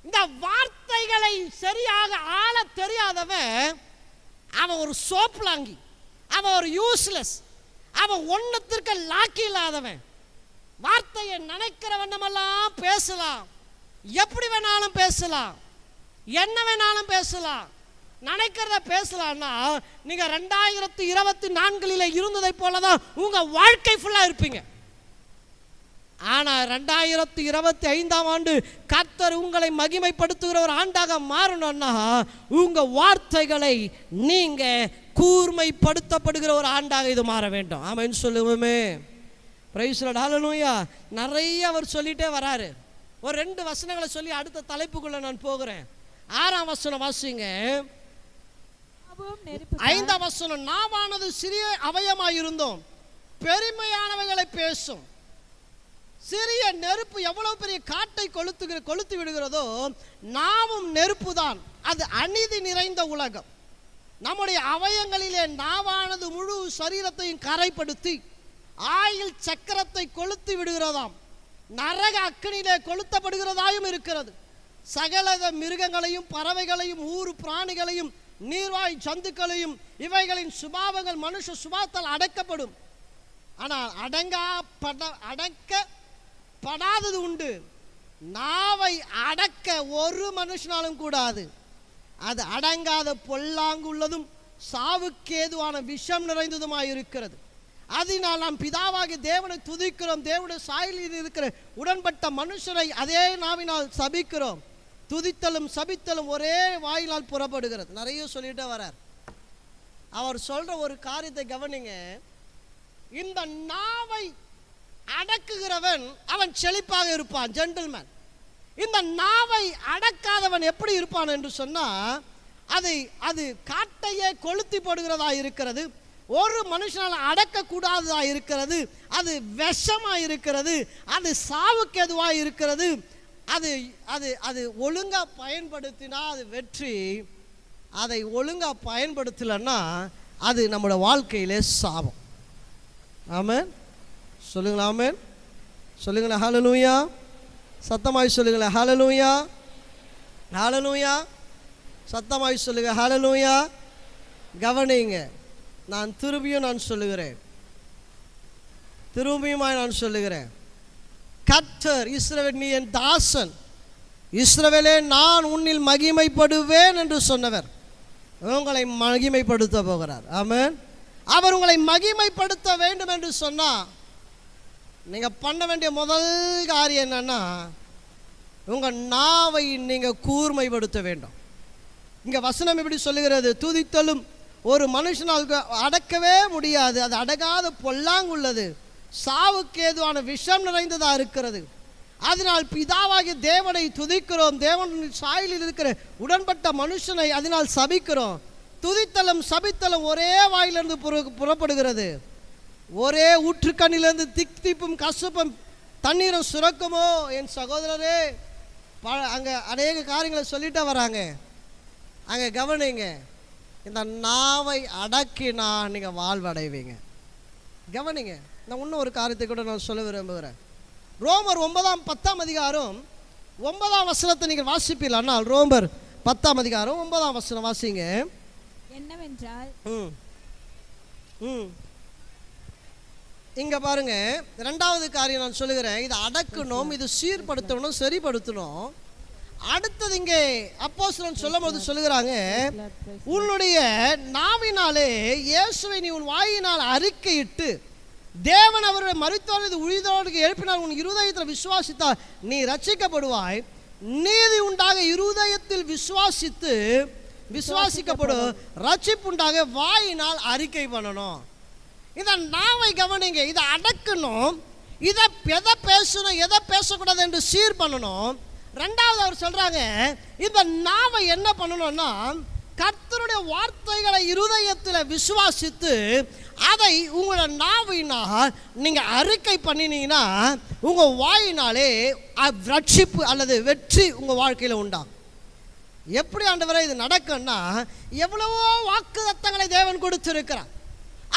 இந்த வார்த்தைகளை சரியாக ஆள தெரியாதவன் அவன் ஒரு சோப்லாங்கி, அவன் ஒரு யூஸ்லெஸ், அவன் ஒன்னத்திற்கு லாக்கி இல்லாதவன். வார்த்தையை நினைக்கிற வண்ணமெல்லாம் பேசலாம், எப்படி வேணாலும் பேசலாம், என்ன வேணாலும் பேசலாம், நினைக்கிறத பேசலாம்னா நீங்க 2024 இருந்ததை போலதான் உங்க வாழ்க்கை ஃபுல்லா இருப்பீங்க. ஆனா 2025ஆம் ஆண்டு கர்த்தர் உங்களை மகிமைப்படுத்துகிற ஒரு ஆண்டாக மாறணும்னா உங்க வார்த்தைகளை நீங்க கூர்மைப்படுத்தப்படுகிற ஒரு ஆண்டாக இது மாற வேண்டும். ஆமென் சொல்லுவோமே. Praise Lord. ஹல்லேலூயா. நிறைய அவர் சொல்லிட்டே வராரு. ஒரு 2 வசனங்களை சொல்லி அடுத்த தலைப்புக்குள்ள நான் போகிறேன். 6ஆம் வசனம் வாசிங்க. 5ஆம் வசனம், நாவானது சிறிய அவயமாயிருந்தோம் பெருமையானவைகளை பேசும். சிறிய நெருப்பு எவ்வளவு பெரிய காட்டை கொளுத்து விடுகிறதோ, நாவும் நெருப்பு தான். அது அநீதி நிறைந்த உலகம். நம்முடைய அவயங்களிலே நாவானது முழு சரீரத்தையும் கரைப்படுத்தி ஆயில் சக்கரத்தை கொளுத்து விடுகிறதாம். நரக அக்கினியிலே கொளுத்தப்படுகிறதாயும் இருக்கிறது. சகல மிருகங்களையும் பறவைகளையும் ஊர் பிராணிகளையும் நீர்வாய் ஜந்துக்களையும் இவைகளின் சுபாவங்கள் மனுஷ சுபாவத்தால் அடக்கப்படும். ஆனால் அடக்கப்படாதது உண்டு. நாவை அடக்க ஒரு மனுஷனாலும் கூடாது. அது அடங்காத பொல்லாங்குள்ளதும் சாவுக்கேதுவான விஷம் நிறைந்ததுமாய் இருக்கிறது. அதனால் நாம் பிதாவாகிய தேவனை துதிக்கிறோம், தேவனுடைய சாயலில் இருக்கிற உடன்பட்ட மனுஷரை அதே நாவினால் சபிக்கிறோம். துதித்தலும் சபித்தலும் ஒரே வாயினால் புறப்படுகிறது. நிறைய சொல்லிட்டு வரார். அவர் சொல்ற ஒரு காரியத்தை கவனிங்க. இந்த நாவை அடக்குகிறவன் அவன் செழிப்பாக இருப்பான், ஜென்டில்மேன். இந்த நாவை அடக்காதவன் எப்படி இருப்பான் என்று சொன்னா, அது காட்டையே கொளுத்தி போடுகிறதா இருக்கிறது. ஒரு மனுஷனால் அடக்கக்கூடாததா இருக்கிறது. அது விஷமா இருக்கிறது. அது சாவுக்கு எதுவா இருக்கிறது. அது அது அது ஒழுங்கா பயன்படுத்தினா அது வெற்றி. அதை ஒழுங்கா பயன்படுத்தலைன்னா அது நம்மளோட வாழ்க்கையிலே சாபம். ஆமென் சொல்லுங்களா? ஆமென் சொல்லுங்களா? ஹல்லேலூயா. சத்தமாய் சொல்லுங்களா? ஹல்லேலூயா. ஹல்லேலூயா. சத்தமாய் சொல்லுங்க. ஹல்லேலூயா. கவனிங்க, நான் திரும்பியும் சொல்லுகிறேன், திரும்பியுமாய் நான் சொல்லுகிறேன். கர்த்தர், இஸ்ரவேல் நீ என் தாசன், இஸ்ரவேலே நான் உன்னில் மகிமைப்படுவேன் என்று சொன்னவர் உங்களை மகிமைப்படுத்த போகிறார். ஆமென். அவர் உங்களை மகிமைப்படுத்த வேண்டும் என்று சொன்னா நீங்க பண்ண வேண்டிய முதல் காரியம் என்னன்னா, உங்க நாவை நீங்க கூர்மைப்படுத்த வேண்டும். இங்க வசனம் எப்படி சொல்லுகிறது? துதித்தலும் ஒரு மனுஷனால் அடக்கவே முடியாது. அது அடங்காத பொல்லாங்குள்ளது, சாவுக்கு ஏதுவான விஷம் நிறைந்ததாக இருக்கிறது. அதனால் பிதாவாகிய தேவனை துதிக்கிறோம், தேவன் சாயலில் இருக்கிற உடன்பட்ட மனுஷனை அதனால் சபிக்கிறோம். துதித்தலும் சபித்தலும் ஒரே வாயிலிருந்து புறப்படுகிறது. ஒரே ஊற்றுக்கண்ணிலிருந்து தித்திப்பும் கசப்பும் தண்ணீரும் சுரக்குமோ? என் சகோதரரே, அங்கே அநேக காரியங்களை சொல்லிட்டு வராங்க. அங்கே கவனிங்க, இந்த நாவை அடக்கினா நீங்கள் வாழ்வடைவீங்க. கவனிங்க, நான் இன்னும் ஒரு காரியத்தை கூட நான் சொல்ல விரும்புகிறேன். ரோமர் 9-10 அதிகாரம் 9 வசனத்தை நீங்கள் வாசிப்பீர்கள். ஆனால் ரோமர் 10 அதிகாரம் 9 வசனம் வாசிங்க. என்னவென்றால் இங்க பாருங்க, ரெண்டாவது காரியம் நான் சொல்லுகிறேன். இதை அடக்கணும், இது சீர்படுத்தணும், சரிப்படுத்தணும். அடுத்தது இங்கே அப்போஸ்தலன் சொல்லும்போது சொல்லுகிறாங்க, உன்னுடைய நாவினாலே இயேசுவை நீ உன் வாயினால் அறிக்கையிட்டு தேவன் அவருடைய மரித்தோர் உயிரோடு எழுப்பினால் உன் இருதயத்தில் விசுவாசித்தால் நீ ரட்சிக்கப்படுவாய். நீதி உண்டாக இருதயத்தில் விசுவாசிக்கப்படும், ரட்சிப்புண்டாக வாயினால் அறிக்கை பண்ணணும். இதை நாவை கவனிங்க, இதை அடக்கணும், இதை எதை பேசணும் எதை பேசக்கூடாது என்று சீர் பண்ணணும். ரெண்டாவது அவர் சொல்றாங்க, இந்த நாவை என்ன பண்ணணும்னா கர்த்தருடைய வார்த்தைகளை இருதயத்தில் விசுவாசித்து அதை உங்களோட நாவினால் நீங்க அறிக்கை பண்ணினீங்கன்னா உங்க வாயினாலே ரட்சிப்பு அல்லது வெற்றி உங்க வாழ்க்கையில உண்டாகும். எப்படி ஆண்டவரே இது நடக்கும்னா, எவ்வளவோ வாக்குத்தத்தங்களை தேவன் கொடுத்திருக்கிறார்.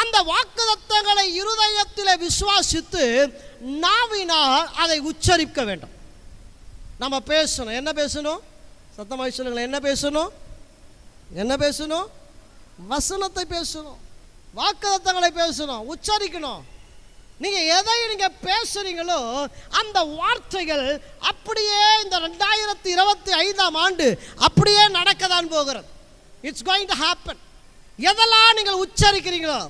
அந்த வாக்குத்தத்தங்களை இருதயத்தில் விசுவாசித்து நாவினால் அதை உச்சரிக்க வேண்டும். நம்ம பேசணும். என்ன பேசணும்? சத்தமாக சொல்லுங்களேன். என்ன பேசணும்? வசனத்தை பேசணும், வாக்குத்தத்தங்களை பேசணும், உச்சரிக்கணும். நீங்க எதை நீங்க பேசுறீங்களோ அந்த வார்த்தைகள் அப்படியே இந்த 2025ஆம் ஆண்டு அப்படியே நடக்கதான் போகிறது. It's going to happen. எதெல்லாம் நீங்கள் உச்சரிக்கிறீங்களோ,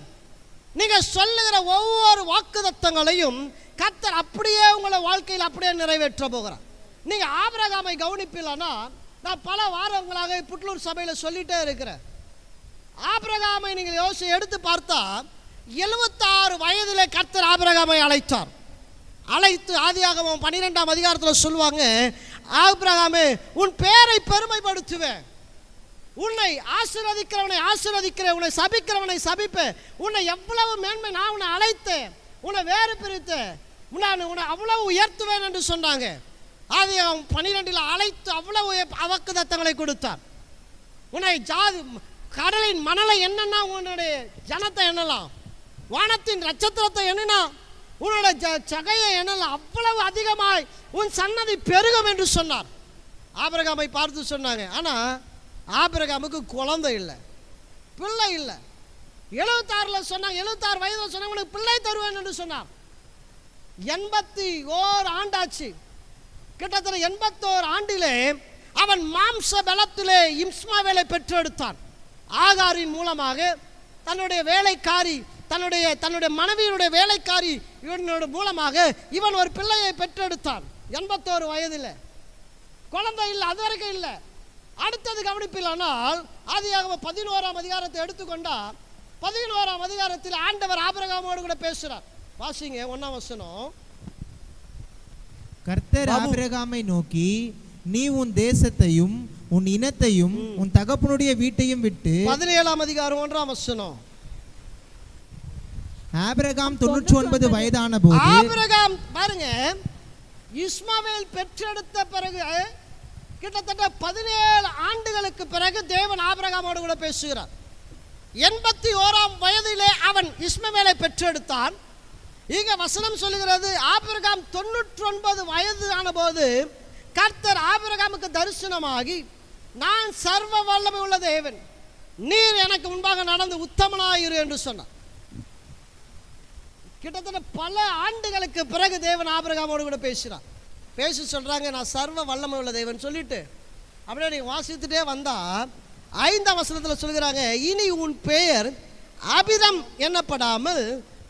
நீங்க சொல்லுகிற ஒவ்வொரு வாக்குத்தத்தங்களையும் கர்த்தர் அப்படியே உங்களை வாழ்க்கையில் அப்படியே நிறைவேற்ற போகிறார். நீங்க ஆபிரகாமை கவனிப்பீங்கன்னா, நான் பல வாரங்களாக புட்லூர் சபையில் சொல்லிட்டே இருக்கிறேன். ஆபிரகாமை நீங்கள் எடுத்து பார்த்தா 76 வயதிலே கர்த்தர் ஆபிரகாமை அழைத்து ஆதியாகமம் 12ஆம் அதிகாரத்தில் சொல்லுவாங்க, ஆபிரகாமே உன் பேரை பெருமைப்படுத்துவேன், உன்னை ஆசீர்வதிக்கிறவனை ஆசீர்வதிக்கிறேன், உன்னை சபிக்கிறவனை சபிப்பேன், உன்னை எவ்வளவு மேன்மை நான் உன்னை அழைத்தேன், உன்னை வேறு பிரித்தேன், நான் உன்னை அவ்வளவு உயர்த்துவேன் என்று சொன்னாங்க. ஆதியாகமம் 12 அழைத்து அவ்வளவு வாக்குத்தத்தங்களை கொடுத்தார். உன்னை கடலின் மணலை என்னன்னா உன்னுடைய ஜனத்தை எண்ணலாம், வானத்தின் நட்சத்திரத்தை எண்ணினா உன்னுடைய சகையை எண்ணலாம், அவ்வளவு அதிகமாய் உன் சன்னதி பெருகும் என்று சொன்னார். ஆபிரகாமை பார்த்து சொன்னாங்க. ஆனால் ஆபிரகாமுக்கு குழந்தை இல்லை, பிள்ளை இல்லை. 76 வயதில் சொன்னாங்க உனக்கு பிள்ளை தருவேன் என்று சொன்னார். 81 ஆண்டாச்சு. கிட்டத்தட்ட 81 ஆண்டிலே அவன் மாம்ச பலத்திலே இஸ்மவேலை பெற்றெடுத்தான். ஆகாரின் மூலமாக தன்னுடைய வேலைக்காரி, தன்னுடைய மனைவியினுடைய வேலைக்காரி இவனோட மூலமாக இவன் ஒரு பிள்ளையை பெற்றெடுத்தான். 81 வயதில் குழந்தை இல்லை, அது வரைக்கும் இல்லை. அடுத்தது கவனிப்பில்லைனால் ஆதியாகமம் 11ஆம் அதிகாரத்தை எடுத்துக்கொண்டா 11ஆம் அதிகாரத்தில் ஆண்டவர் ஆபிரகாமோடு கூட பேசுகிறார். வாசிங்க 1ஆம் வசனம். கர்த்தர் ஆபிரகாமை நோக்கி, நீ உன் தேசத்தையும் உன் இனத்தையும் உன் தகப்பனுடைய வீட்டையும் விட்டு. 17ஆம் அதிகாரம் 1ஆம் வசனம். ஆபிரகாம் 99 வயதான போது, ஆபிரகாம் பாருங்க, இஸ்மவேல் பெற்றெடுத்த பிறகு கிட்டத்தட்ட 17 ஆண்டுகளுக்கு பிறகு தேவன் ஆபிரகாமோடு கூட பேசுகிறார். 81ஆம் வயதிலே அவன் இஸ்மவேலை பெற்றெடுத்தான். இங்க வசனம் சொல்லுகிறது, ஆபிரகாம் 99 வயது ஆன போது கர்த்தர் ஆபிரகாமுக்கு தரிசனமாகி, நான் சர்வ வல்லமை உள்ள தேவன், நீர் எனக்கு முன்பாக நடந்து உத்தமனாயிரு என்று சொன்னார். கிட்டத்தட்ட பல ஆண்டுகளுக்கு பிறகு தேவன் ஆபிரகாமோடு கூட பேசுகிறார். பேசி சொல்றாங்க, நான் சர்வ வல்லமை உள்ள தேவன் சொல்லிட்டு அப்படியே நீங்க வாசித்துட்டே வந்தா 5ஆம் வசனத்தில் சொல்கிறாங்க, இனி உன் பெயர் அபிரம் என்னப்படாமல்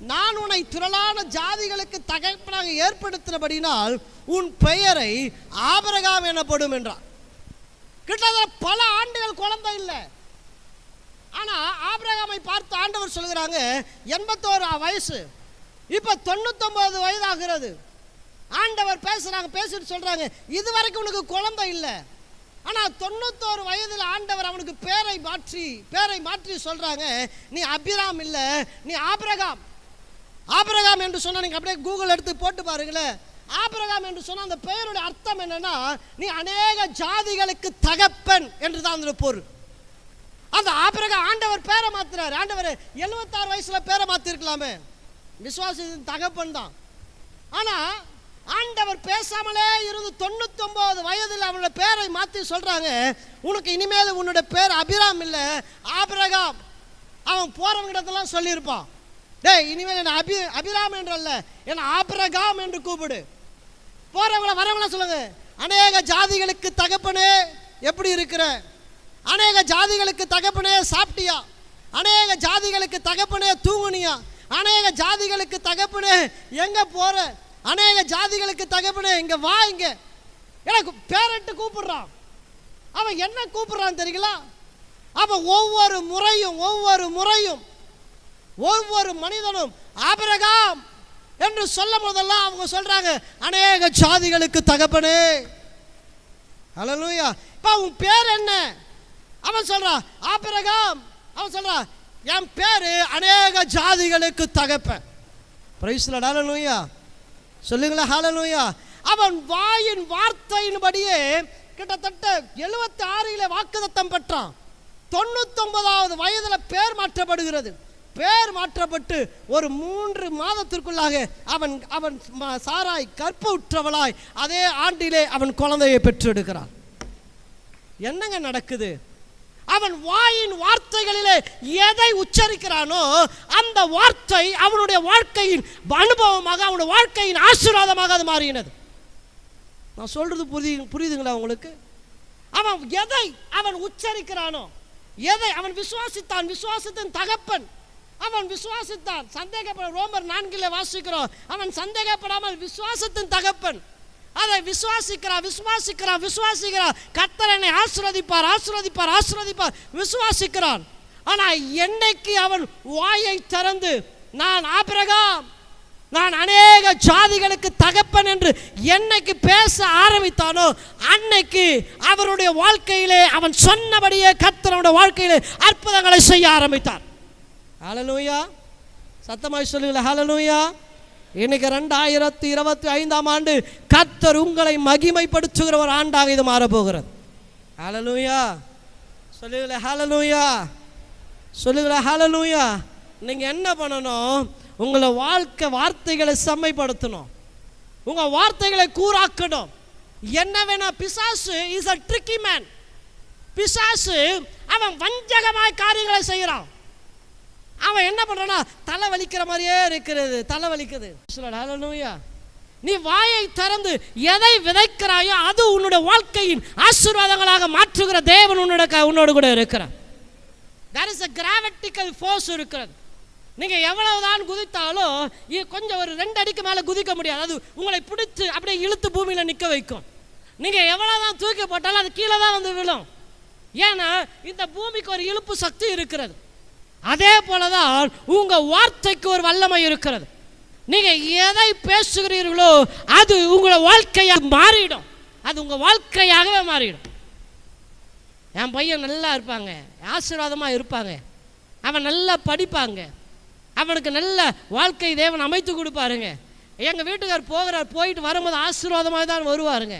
நான் உன்னை திரளான ஜாதிகளுக்கு தகப்பனாக ஏற்படுத்தினபடினால் உன் பெயரை ஆபிரகாம் எனப்படும் என்றார். கிட்டத்தட்ட பல ஆண்டுகள் குழந்தை இல்லை. ஆனா ஆபிரகாமை பார்த்து ஆண்டவர் சொல்கிறாங்க, 81 வயசு, இப்ப 99 வயதாகிறது. ஆண்டவர் பேசிட்டு சொல்றாங்க, இதுவரைக்கும் உனக்கு குழந்தை இல்லை. ஆனா 91 வயதில் ஆண்டவர் அவனுக்கு பேரை மாற்றி சொல்றாங்க, நீ அபிராம் இல்ல, நீ ஆபிரகாம். ஆபிரகாம் என்று சொன்னா நீங்க அப்படியே கூகுள் எடுத்து போட்டு பாருங்களேன். ஆபிரகாம் என்று சொன்ன அந்த பெயருடைய அர்த்தம் என்னன்னா, நீ அநேக ஜாதிகளுக்கு தகப்பன் என்றுதான் அந்த பொருள். அந்த ஆபிரகாம் ஆண்டவர் பேரை மாத்துறாரு. ஆண்டவர் 76 வயசுல பேரை மாத்திருக்கலாமே, விசுவாசத்தின் தகப்பன் தான். ஆனா ஆண்டவர் பேசாமலே இருந்து 99 வயதில் அவனோட பேரை மாற்றி சொல்றாங்க, உனக்கு இனிமேல் உன்னோட பேர் அபிராம் இல்லை, ஆபிரகாம். அவன் போறவங்க இடத்தெல்லாம் சொல்லியிருப்பான், டேய் இனிமேல் என்ன அபிராம் என்று அல்ல, என்ன ஆபிரகாம் என்று கூப்பிடு. போறவங்கள வரவங்கள சொல்லுங்க, அநேக ஜாதிகளுக்கு தகப்பனே எப்படி இருக்கிற, அநேக ஜாதிகளுக்கு தகப்பனே சாப்பிட்டியா, அநேக ஜாதிகளுக்கு தகப்பனே தூங்குனியா, அநேக ஜாதிகளுக்கு தகப்பனே எங்க போற, அநேக ஜாதிகளுக்கு தகப்பனே இங்க வா, இங்க எனக்கு பேரட்டு கூப்பிடுறான். அவன் என்ன கூப்பிடுறான் தெரியுங்களா? அவன் ஒவ்வொரு முறையும் ஒவ்வொரு மனிதனும் ஆபிரகாம் என்று சொல்லும் போதெல்லாம் அவங்க சொல்றாங்க அநேக ஜாதிகளுக்கு தகப்பனே. ஹல்லேலூயா. இப்ப உன் பேர் என்ன? அவன் சொல்றான் ஆபிரகாம். அவன் சொல்றான் என் பேரு அநேக ஜாதிகளுக்கு தகப்பன். Praise the Lord. ஹல்லேலூயா. சொல்லுங்களா ஹல்லேலூயா. அவன் வாயின் வார்த்தையின்படியே கிட்டத்தட்ட 76 வாக்குத்தத்தம் பெற்றான். 99வது வயதுல பேர் மாற்றப்படுகிறது. பேர் மாற்றப்பட்டு ஒரு 3 மாதத்திற்குள்ளாக அவன் சாராய் கற்புற்றவளாய் அதே ஆண்டிலே அவன் குழந்தையை பெற்றெடுக்கிறான். என்னங்க நடக்குது? அவன் வாயின் வார்த்தைகளிலே எதை உச்சரிக்கிறானோ அந்த வார்த்தை அவனுடைய வாழ்க்கையின் அனுபவமாக, அவனுடைய வாழ்க்கையின் ஆசீர்வாதமாக அது மாறினது. நான் சொல்றது புரியுதுங்களா உங்களுக்கு? அவன் எதை அவன் உச்சரிக்கிறானோ, எதை அவன் விசுவாசித்தான், விசுவாசத்தின் தகப்பன் அவன் விசுவாசித்தான். சந்தேகப்பட ரோமர் 4 வாசிக்கிறோம், அவன் சந்தேகப்படாமல் விசுவாசத்தின் தகப்பன். அதை விசுவாசிக்கிறான். கர்த்தர் என்னை ஆசீர்வதிப்பார் விசுவாசிக்கிறான். ஆனா என்னைக்கு அவன் வாயை திறந்து நான் ஆபிரகாம், நான் அநேக ஜாதிகளுக்கு தகப்பன் என்று என்னைக்கு பேச ஆரம்பித்தானோ அன்னைக்கு அவருடைய வாழ்க்கையிலே அவன் சொன்னபடியே கர்த்தருடைய வாழ்க்கையிலே அற்புதங்களை செய்ய ஆரம்பித்தார். ஹல்லேலூயா. சத்தமாய் சொல்லுங்களா ஹல்லேலூயா. இன்னைக்கு 2025ஆம் ஆண்டு கர்த்தர் உங்களை மகிமைப்படுத்துகிற ஒரு ஆண்டாக இது மாறப்போகிறது. ஹல்லேலூயா. சொல்லுங்களா ஹல்லேலூயா. சொல்லுங்களா ஹல்லேலூயா. நீங்க என்ன பண்ணணும்? உங்களை வார்த்தைகளை செம்மைப்படுத்தணும், உங்க வார்த்தைகளை கூறாக்கணும். என்ன வேணா, பிசாசு இஸ் a tricky man. பிசாசு அவன் வஞ்சகமாய் காரியங்களை செய்யறான். அவன் என்ன பண்றானா, தலை வலிக்கிற மாதிரியே இருக்கிறது, தலை வலிக்குது. ஹல்லேலூயா. நீ வாயை திறந்து எதை விதைக்கிறாயோ அது உன்னுடைய வாழ்க்கையின் ஆசீர்வாதங்களாக மாற்றுகிற தேவன் உன்னோடு கூட இருக்கிறார். there is a gravitational force இருக்கிறது. நீங்க எவ்வளவுதான் குதித்தாலும் கொஞ்சம் ஒரு 2 அடிக்கு மேல குதிக்க முடியாது. அது உங்களை பிடித்து அப்படியே இழுத்து பூமியில நிக்க வைக்கும். நீங்க எவ்வளவுதான் தூக்கி போட்டாலும் அது கீழே தான் வந்து விழும். ஏன்னா இந்த பூமிக்கு ஒரு இழுப்பு சக்தி இருக்கிறது. அதே போலதான் உங்க வார்த்தைக்கு ஒரு வல்லமை இருக்கிறது. நீங்க எதை பேசுகிறீர்களோ அது உங்களோட வாழ்க்கையாக மாறிடும். அது உங்க வாழ்க்கையாகவே மாறிடும். என் பையன் நல்லா இருப்பாங்க, ஆசீர்வாதமா இருப்பாங்க, அவன் நல்லா படிப்பாங்க, அவனுக்கு நல்ல வாழ்க்கை தேவன் அமைத்து கொடுப்பாருங்க. எங்கள் வீட்டுக்கார் போயிட்டு வரும்போது ஆசீர்வாதமாக தான் வருவாருங்க.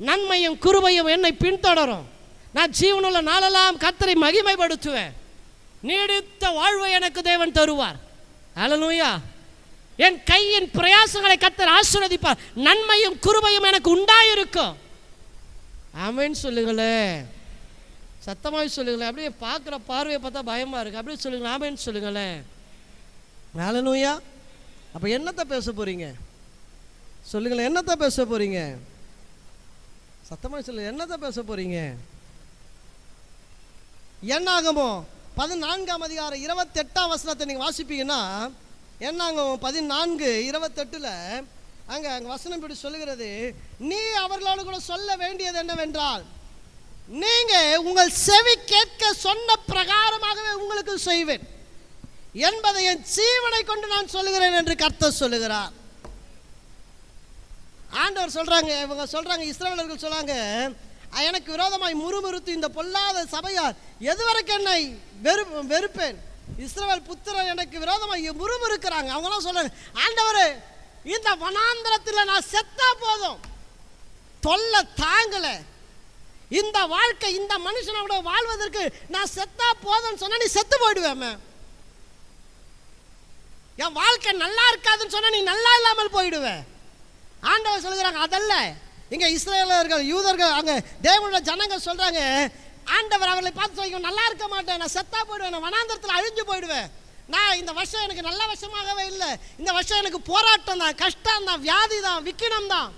நன்மையும் கிருபையும் என்னை பின்தொடரும். நான் ஜீவனுள்ள நாளெல்லாம் கர்த்தரை மகிமைப்படுத்துவேன். நீடித்த வாழ்வை எனக்கு தேவன் தருவார். ஹல்லேலூயா. என் கையின் பிரயாசங்களை கர்த்தர் ஆசீர்வதிப்பார். நன்மையும் கிருபையும் எனக்கு உண்டாயிருக்கும். ஆமென் சொல்லுங்களே. சத்தமாய் சொல்லுங்களேன். அப்படியே பார்க்குற பார்வையை பார்த்தா பயமா இருக்கு. அப்படியே சொல்லுங்களேன். ஆமென் சொல்லுங்களேன். ஹல்லேலூயா. அப்போ என்னத்தை பேச போறீங்க? சொல்லுங்களேன். என்னத்தை பேச போறீங்க? சத்தமாக சொல்லுங்க. என்னத்தை பேச போறீங்க? என்னாகுமோ 14ஆம் அதிகாரம் 28ஆம் வசனத்தை நீங்கள் வாசிப்பீங்கன்னா, என்னாகுமோ 14:28 அங்கே வசனம் இப்படி சொல்லுகிறது, நீ அவர்களோடு கூட சொல்ல வேண்டியது என்னவென்றால், நீங்க உங்கள் செவி கேட்க சொன்ன பிரகாரமாகவே உங்களுக்கு செய்வேன் என்பதை என் ஜீவனை கொண்டு நான் சொல்லுகிறேன் என்று கர்த்தர் சொல்லுகிறார். ஆண்டவர் சொல்றாங்க, இவங்க சொல்றாங்க, இஸ்ரவேலர்கள் சொல்றாங்க, எனக்கு விரோதமாய் முறுமுறுத்து இந்த பொல்லாத சபையார் எதுவரைக்கும் என்னை வெறுப்பேன். இஸ்ரவேல் புத்திரர் எனக்கு விரோதமாய் முறுமுறுக்கிறாங்க. அவங்களாம் சொல்றாங்க, ஆண்டவரே இந்த வனாந்தரத்தில் நான் செத்தா போதும், தொல்லை தாங்கல, இந்த வாழ்க்கை இந்த மனுஷனோட வாழ்வதற்கு நான் செத்தா போதும்னு சொன்னா நீ செத்து போயிடுவேன். என் வாழ்க்கை நல்லா இருக்காதுன்னு சொன்னா நீ நல்லா இல்லாமல் போயிடுவேன். ஆண்டவர் சொல்லுகிறாங்க, அதல்ல. இங்க இஸ்ரவேலர்கள் யூதர்கள் அங்க தேவனுடைய ஜனங்கள் சொல்றாங்க, ஆண்டவர் அவர்களை பார்த்து சொல்லுங்க, நல்லா இருக்க மாட்டேன், நான் செத்தா போயிடுவேன், நான் வனாந்தரத்தில் அழிஞ்சு போயிடுவேன், நான் இந்த வருஷம் எனக்கு நல்ல வருஷமாகவே இல்லை, இந்த வருஷம் எனக்கு போராட்டம் தான், கஷ்டம் தான், வியாதி தான், விக்கினம் தான்.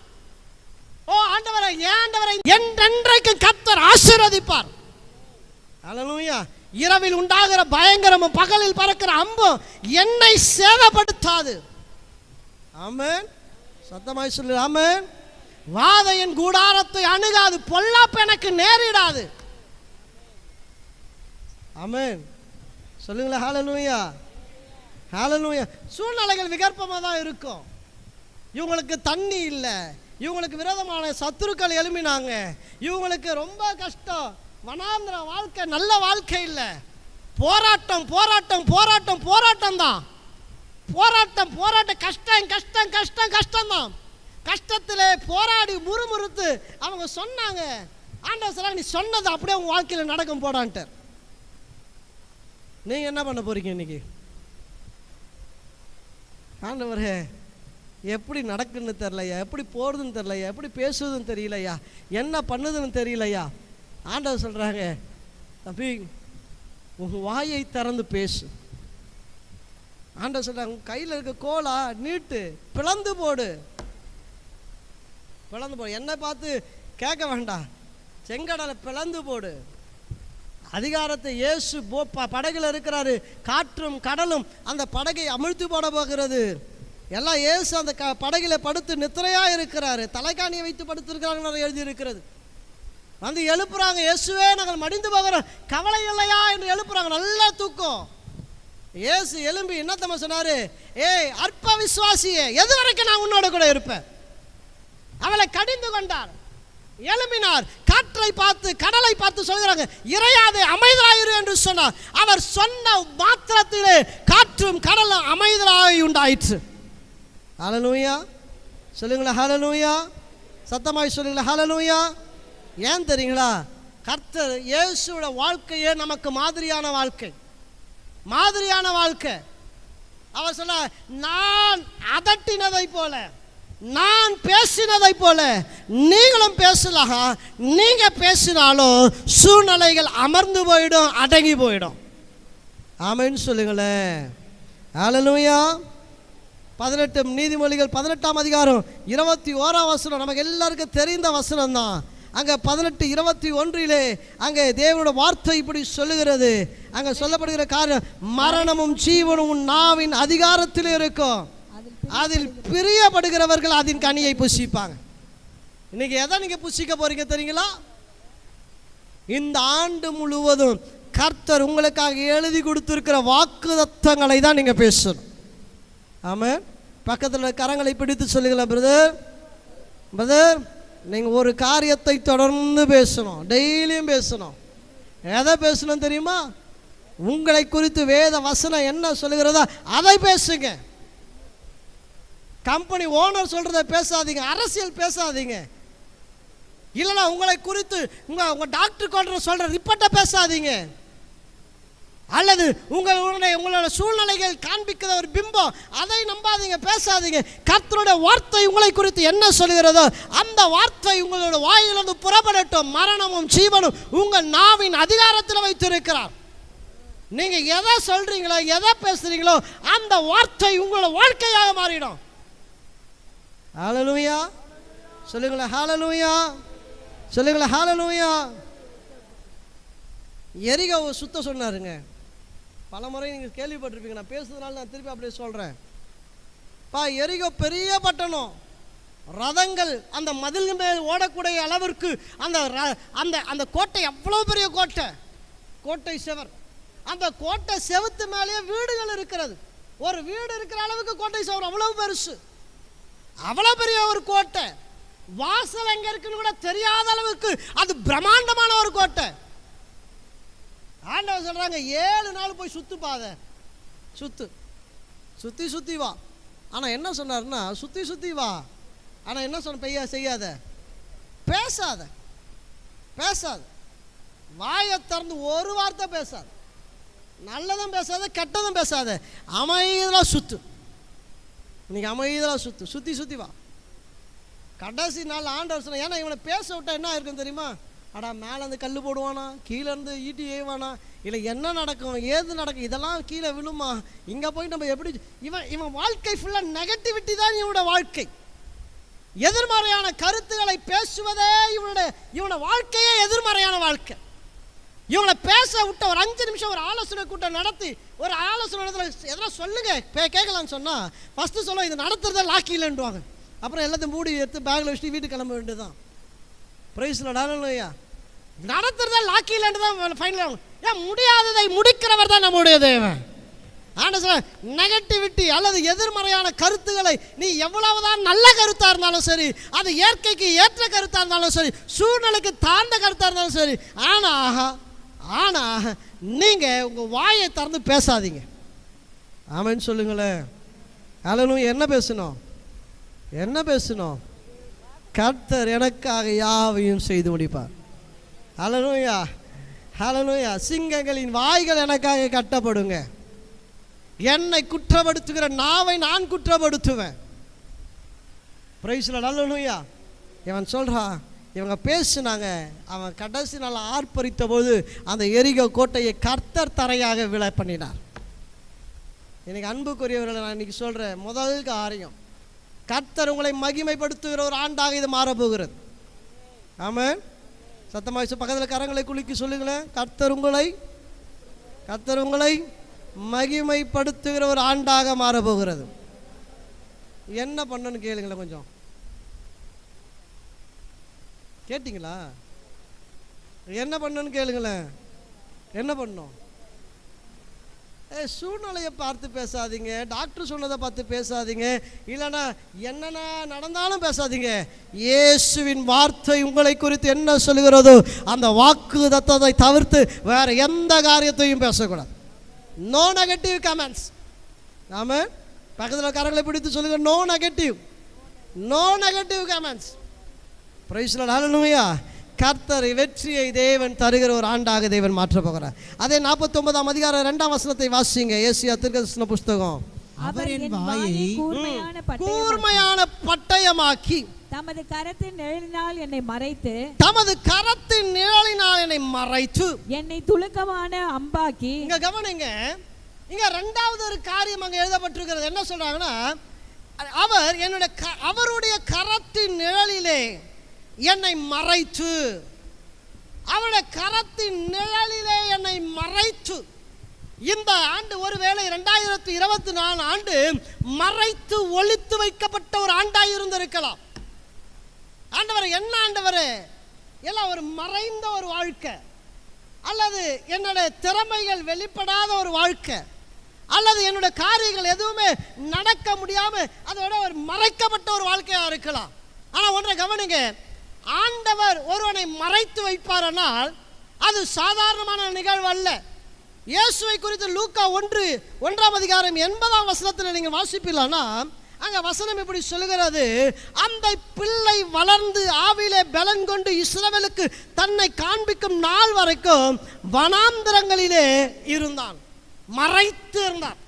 ஓ ஆண்டவரே, ஏன் ஆண்டவரே, என்றென்றைக்கு கர்த்தர் ஆசீர்வதிப்பார். அல்லேலூயா. இரவில் உண்டாகிற பயங்கரமும் பகலில் பறக்கிற அம்பும் என்னை சேதப்படுத்தாது. ஆமென். சத்தமாய் சொல்லு ஆமென். வாதையின் கூடாரத்தை அணுகாது, பொல்லாப்பு எனக்கு நேரிடாது. ஆமென். சொல்லுங்களேன் ஹல்லேலூயா. ஹல்லேலூயா. சூழ்நிலைகள் விகற்பமாக தான் இருக்கும். இவங்களுக்கு தண்ணி இல்லை, இவங்களுக்கு விரோதமான சத்துருக்கள் எழும்பினாங்க, இவங்களுக்கு ரொம்ப கஷ்டம், வனாந்திர வாழ்க்கை, நல்ல வாழ்க்கை இல்லை. போராட்டம் போராட்டம் போராட்டம் போராட்டம் தான். போராட்டம் போராட்டம், கஷ்டம் கஷ்டம் கஷ்டம் கஷ்டம் தான். கஷ்டத்தில் போராடி முறுமுறுத்து அவங்க சொன்னாங்க. ஆண்டவர் சொல்றாங்க, நீ சொன்னது அப்படியே உங்க வாழ்க்கையில் நடக்கும் போடான்ட்டு. நீங்க என்ன பண்ண போறீங்க இன்னைக்கு? ஆண்டவரே, எப்படி நடக்குன்னு தெரியலையா, எப்படி போடுதுன்னு தெரியலையா, எப்படி பேசுவதுன்னு தெரியலையா, என்ன பண்ணுதுன்னு தெரியலையா. ஆண்டவர் சொல்றாங்க, தம்பி உன் வாயை திறந்து பேசு. ஆண்டவர் சொல்றாங்க, உன் கையில் இருக்க கோலா நீட்டு, பிளந்து போடு, பிளந்து போடு. என்னை பார்த்து கேட்க வேண்டாம், செங்கடலை பிளந்து போடு. அதிகாரத்தை இயேசு படகுல இருக்கிறாரு. காற்றும் கடலும் அந்த படகை அமிழ்த்து போட போகிறது. எல்லாம் இயேசு அந்த படகில படுத்து நித்திரையா இருக்கிறாரு. தலைகாணியை வைத்து படுத்திருக்கிறாங்க எழுதி இருக்கிறது. வந்து எழுப்புறாங்க, இயேசுவே நாங்கள் மடிந்து போகிறோம், கவலை இல்லையா என்று எழுப்புறாங்க. நல்ல தூக்கம். இயேசு எழும்பி என்னத்தம்மா சொன்னாரு, ஏய் அற்ப விசுவாசியே, எது வரைக்கும் நான் உன்னோட கூட இருப்பேன். அவளை கடிந்து கொண்டார், எழுப்பினார். காற்றை பார்த்து கடலை பார்த்து சொல்கிறாங்க, இறையாதே அமைதலாயிரு என்று சொன்னார். அவர் சொன்ன மாத்திரத்திலே காற்றும் கடலும் அமைதலாய் உண்டாயிற்று. ஹல்லேலூயா. சொல்லுங்களா ஹல்லேலூயா. சத்தமாய் சொல்லுங்களா ஹல்லேலூயா. ஏன் தெரியுங்களா? கர்த்தர் இயேசுவோட வாழ்க்கையே நமக்கு மாதிரியான வாழ்க்கை, மாதிரியான வாழ்க்கை. அவர் சொன்ன, நான் அதட்டினதை போல, நான் பேசினதை போல நீங்களும் பேசலாம். நீங்க பேசினாலும் சூழ்நிலைகள் அமர்ந்து போயிடும், அடங்கி போயிடும். ஆமென் சொல்லுங்களேன். ஹல்லேலூயா. 18 நீதிமொழிகள் 18ஆம் அதிகாரம் 21ஆம் வசனம் நமக்கு எல்லாருக்கும் தெரிந்த வசனம் தான். அங்கே 18:21 அங்கே தேவனோட வார்த்தை இப்படி சொல்லுகிறது. அங்கே சொல்லப்படுகிற காரியம், மரணமும் ஜீவனும் உன் நாவின் அதிகாரத்தில் இருக்கும், அதில் பிரியப்படுகிறவர்கள் அதன் கனியை புசிப்பாங்க. இன்னைக்கு எதை நீங்க புசிக்க போறீங்க தெரியுங்களா? இந்த ஆண்டு முழுவதும் கர்த்தர் உங்களுக்காக எழுதி கொடுத்திருக்கிற வாக்குத்தத்தங்களை தான் நீங்க பேசணும். ஆமென். பக்கத்தில் கரங்களை பிடித்து சொல்லுங்களா, பிரதர் பிரதர், நீங்க ஒரு காரியத்தை தொடர்ந்து பேசணும், டெய்லியும் பேசணும். எதை பேசணும் தெரியுமா? உங்களை குறித்து வேத வசனம் என்ன சொல்லுகிறதோ அதை பேசுங்க. கம்பெனி ஓனர் சொல்றதை பேசாதீங்க, அரசியல் பேசாதீங்க. இல்லைன்னா உங்களை குறித்து உங்க டாக்டர் சொல்ற ரிப்போர்ட்டை பேசாதீங்க. அல்லது உங்களோட சூழ்நிலைகள் காண்பிக்கிற ஒரு பிம்பம், அதை நம்பாதீங்க, பேசாதீங்க. கர்த்தருடைய வார்த்தை உங்களை குறித்து என்ன சொல்கிறதோ அந்த வார்த்தை உங்களோட வாயிலிருந்து புறப்படட்டும். மரணமும் ஜீவனும் உங்கள் நாவின் அதிகாரத்தில் வைத்திருக்கிறார். நீங்க எதை சொல்றீங்களோ, எதை பேசுறீங்களோ அந்த வார்த்தை உங்களோட வாழ்க்கையாக மாறிடும். ஹல்லேலூயா. சொல்லுங்களேன் ஹல்லேலூயா. சொல்லுங்களேன் ஹல்லேலூயா. எரிகோவை சுத்த சொன்னாருங்க. பல முறை நீங்கள் கேள்விப்பட்டிருப்பீங்க, நான் பேசுறதுனால நான் திருப்பி அப்படியே சொல்கிறேன். எரிகோ பெரிய பட்டணம், ரதங்கள் அந்த மதில் மேல் ஓடக்கூடிய அளவிற்கு அந்த அந்த அந்த கோட்டை அவ்வளோ பெரிய கோட்டை, கோட்டை செவர். அந்த கோட்டை செவுத்து மேலேயே வீடுகள் இருக்கிறது. ஒரு வீடு இருக்கிற அளவுக்கு கோட்டை செவர் அவ்வளவு பெருசு, அவ்வளோ பெரிய ஒரு கோட்டை. வாசல் எங்க இருக்குன்னு கூட தெரியாத அளவுக்கு அது பிரம்மாண்டமான ஒரு கோட்டை. ஆண்டவர் சொல்றாங்க, 7 நாள் போய் சுத்து பாத சுத்தி சுத்தி வா. ஆனா என்ன சொன்னாருன்னா, சுத்தி வா. ஆனா என்ன சொன்ன, செய்யாத, பேசாத, வாயை திறந்து ஒரு வார்த்தை பேசாத, நல்லதும் பேசாத, கெட்டதும் பேசாத, அமைதியாக சுத்து. இன்னைக்கு அமைதியாக சுத்தி வா. கடைசி நாள் ஆண்டவர் சொன்ன, ஏன்னா இவனை பேச விட்டா என்ன இருக்குன்னு தெரியுமா? அடா மேலேருந்து கல் போடுவானா, கீழேருந்து ஈட்டி ஏவானா, இல்லை என்ன நடக்கும் ஏது நடக்கும், இதெல்லாம் கீழே விழுமா, இங்கே போய் நம்ம எப்படி, இவன் வாழ்க்கை ஃபுல்லாக நெகட்டிவிட்டி தான் இவனோட வாழ்க்கை. எதிர்மறையான கருத்துக்களை பேசுவதே இவனோட வாழ்க்கையே எதிர்மறையான வாழ்க்கை. இவங்களை பேச விட்ட ஒரு 5 நிமிஷம் ஒரு ஆலோசனை கூட்டம் நடத்தி ஒரு ஆலோசனை எதனா சொல்லுங்க கேட்கலான்னு சொன்னால் ஃபஸ்ட்டு சொல்லுவோம் இது நடத்துறதே லாக்கி இல்லைன்னுவாங்க. அப்புறம் எல்லாத்தையும் மூடி எடுத்து பேக்கில் வச்சுட்டு வீட்டுக்கு கிளம்ப வேண்டியதுதான். பிரைஸ்ல டாலலையா, நடத்துறதே லாக்கி இல்லைன்னு தான் ஃபைனல். ஏன் முடியாததை முடிக்கிறவர் தான் நம்முடைய தேவன். ஆனால் சார் நெகட்டிவிட்டி அல்லது எதிர்மறையான கருத்துக்களை நீ எவ்வளவுதான் நல்ல கருத்தாக இருந்தாலும் சரி, அது இயற்கைக்கு ஏற்ற கருத்தாக இருந்தாலும் சரி, சூழ்நிலைக்கு தாழ்ந்த கருத்தாக இருந்தாலும் சரி, ஆனால் நீங்கள் உங்கள் வாயை திறந்து பேசாதீங்க. ஆமென்னு சொல்லுங்களேன். அல்லேலூயா. என்ன பேசணும்? என்ன பேசணும்? கர்த்தர் எனக்காக யாவையும் செய்து முடிப்பார். அல்லேலூயா, அல்லேலூயா. சிங்கங்களின் வாய்கள் எனக்காக கட்டப்படுங்க. என்னை குற்றப்படுத்துகிற நாவை நான் குற்றப்படுத்துவேன். பிரைஸ்ல அல்லேலூயா. இவன் சொல்றான், இவங்க பேசினாங்க, அவன் கடைசி நாள் ஆர்ப்பரித்த போது அந்த எரிகோ கோட்டையை கர்த்தர் தரையாக விழ பண்ணினார். எனக்கு அன்புக்குரியவர்களை நான் இன்னைக்கு சொல்கிறேன், முதல் காரியம் கர்த்தர் உங்களை மகிமைப்படுத்துகிற ஒரு ஆண்டாக இது மாறப்போகிறது. ஆமென். சத்தமாய் பக்கத்தில் கரங்களை குலுக்கி சொல்லுங்களேன், கர்த்தர் உங்களை மகிமைப்படுத்துகிற ஒரு ஆண்டாக மாறப்போகிறது. என்ன பண்ணணும்னு கேளுங்களேன். கொஞ்சம் கேட்டிங்களா? என்ன பண்ணணும்னு கேளுங்களேன். என்ன பண்ணணும்? சூழ்நிலையை பார்த்து பேசாதீங்க, டாக்டர் சொன்னதை பார்த்து பேசாதீங்க, இல்லைன்னா என்னென்ன நடந்தாலும் பேசாதீங்க. இயேசுவின் வார்த்தை உங்களை குறித்து என்ன சொல்கிறதோ அந்த வாக்கு தத்தத்தை தவிர்த்து வேற எந்த காரியத்தையும் பேசக்கூடாது. No negative comments. ஆமென். பக்கத்தில் கரங்களை பிடித்து சொல்லுங்க, no negative comments. Praise the Lord. Hallelujah. கர்த்தர் வெற்றியை தேவன் தருகிற ஒரு ஆண்டாக தேவன் மாற்றப் போகிறார். அதே 49ஆம் அதிகாரம் 2ஆம் வசனத்தை வாசிங்க. ஏசாயா தீர்க்கதரிசன புத்தகம். அவர் என் வாயை கூர்மையான பட்டயமாக்கி தமது கரத்தின் நிழலினால் என்னை மறைத்து என்னை துலுக்கமான அம்பாக்கி. இங்க கவனிங்க, இங்க 2வது ஒரு காரியம் அங்க எழுதப்பட்டிருக்கிறது. என்ன சொல்றாங்கன்னா, அவருடைய கரத்தின் நிழலிலே என்னை மறைத்து, அவருடைய கரத்தின் நிழலிலே என்னை மறைத்து. இந்த ஆண்டு ஒருவேளை 2024 ஆண்டு மறைத்து ஒளித்து வைக்கப்பட்ட ஒரு ஆண்டாய் இருந்திருக்கலாம். ஆண்டவர் என்ன ஆண்டவர்? எல்லாம் ஒரு மறைந்த ஒரு வாழ்க்கை, அல்லது என்னுடைய திறமைகள் வெளிப்படாத ஒரு வாழ்க்கை, அல்லது என்னுடைய காரியங்கள் எதுவுமே நடக்க முடியாம அதோட ஒரு மறைக்கப்பட்ட ஒரு வாழ்க்கையா இருக்கலாம். ஆனா ஒன்றை கவனிங்க, ஆண்டவர் ஒருவனை மறைத்து வைப்பாரானால் அது சாதாரணமான நிகழ்வு அல்ல. இயேசுவை குறித்து லூக்கா 1:1 அதிகாரம் 80ஆம் வசனத்தில் நீங்கள் வாசிப்பீர்களானா அங்க வசனம் இப்படி சொல்லுகிறது, அந்த பிள்ளை வளர்ந்து ஆவிலே பலன் கொண்டு இஸ்ரவேலுக்கு தன்னை காண்பிக்கும் நாள் வரைக்கும் வனாந்தரங்களிலே இருந்தான், மறைத்து இருந்தான்.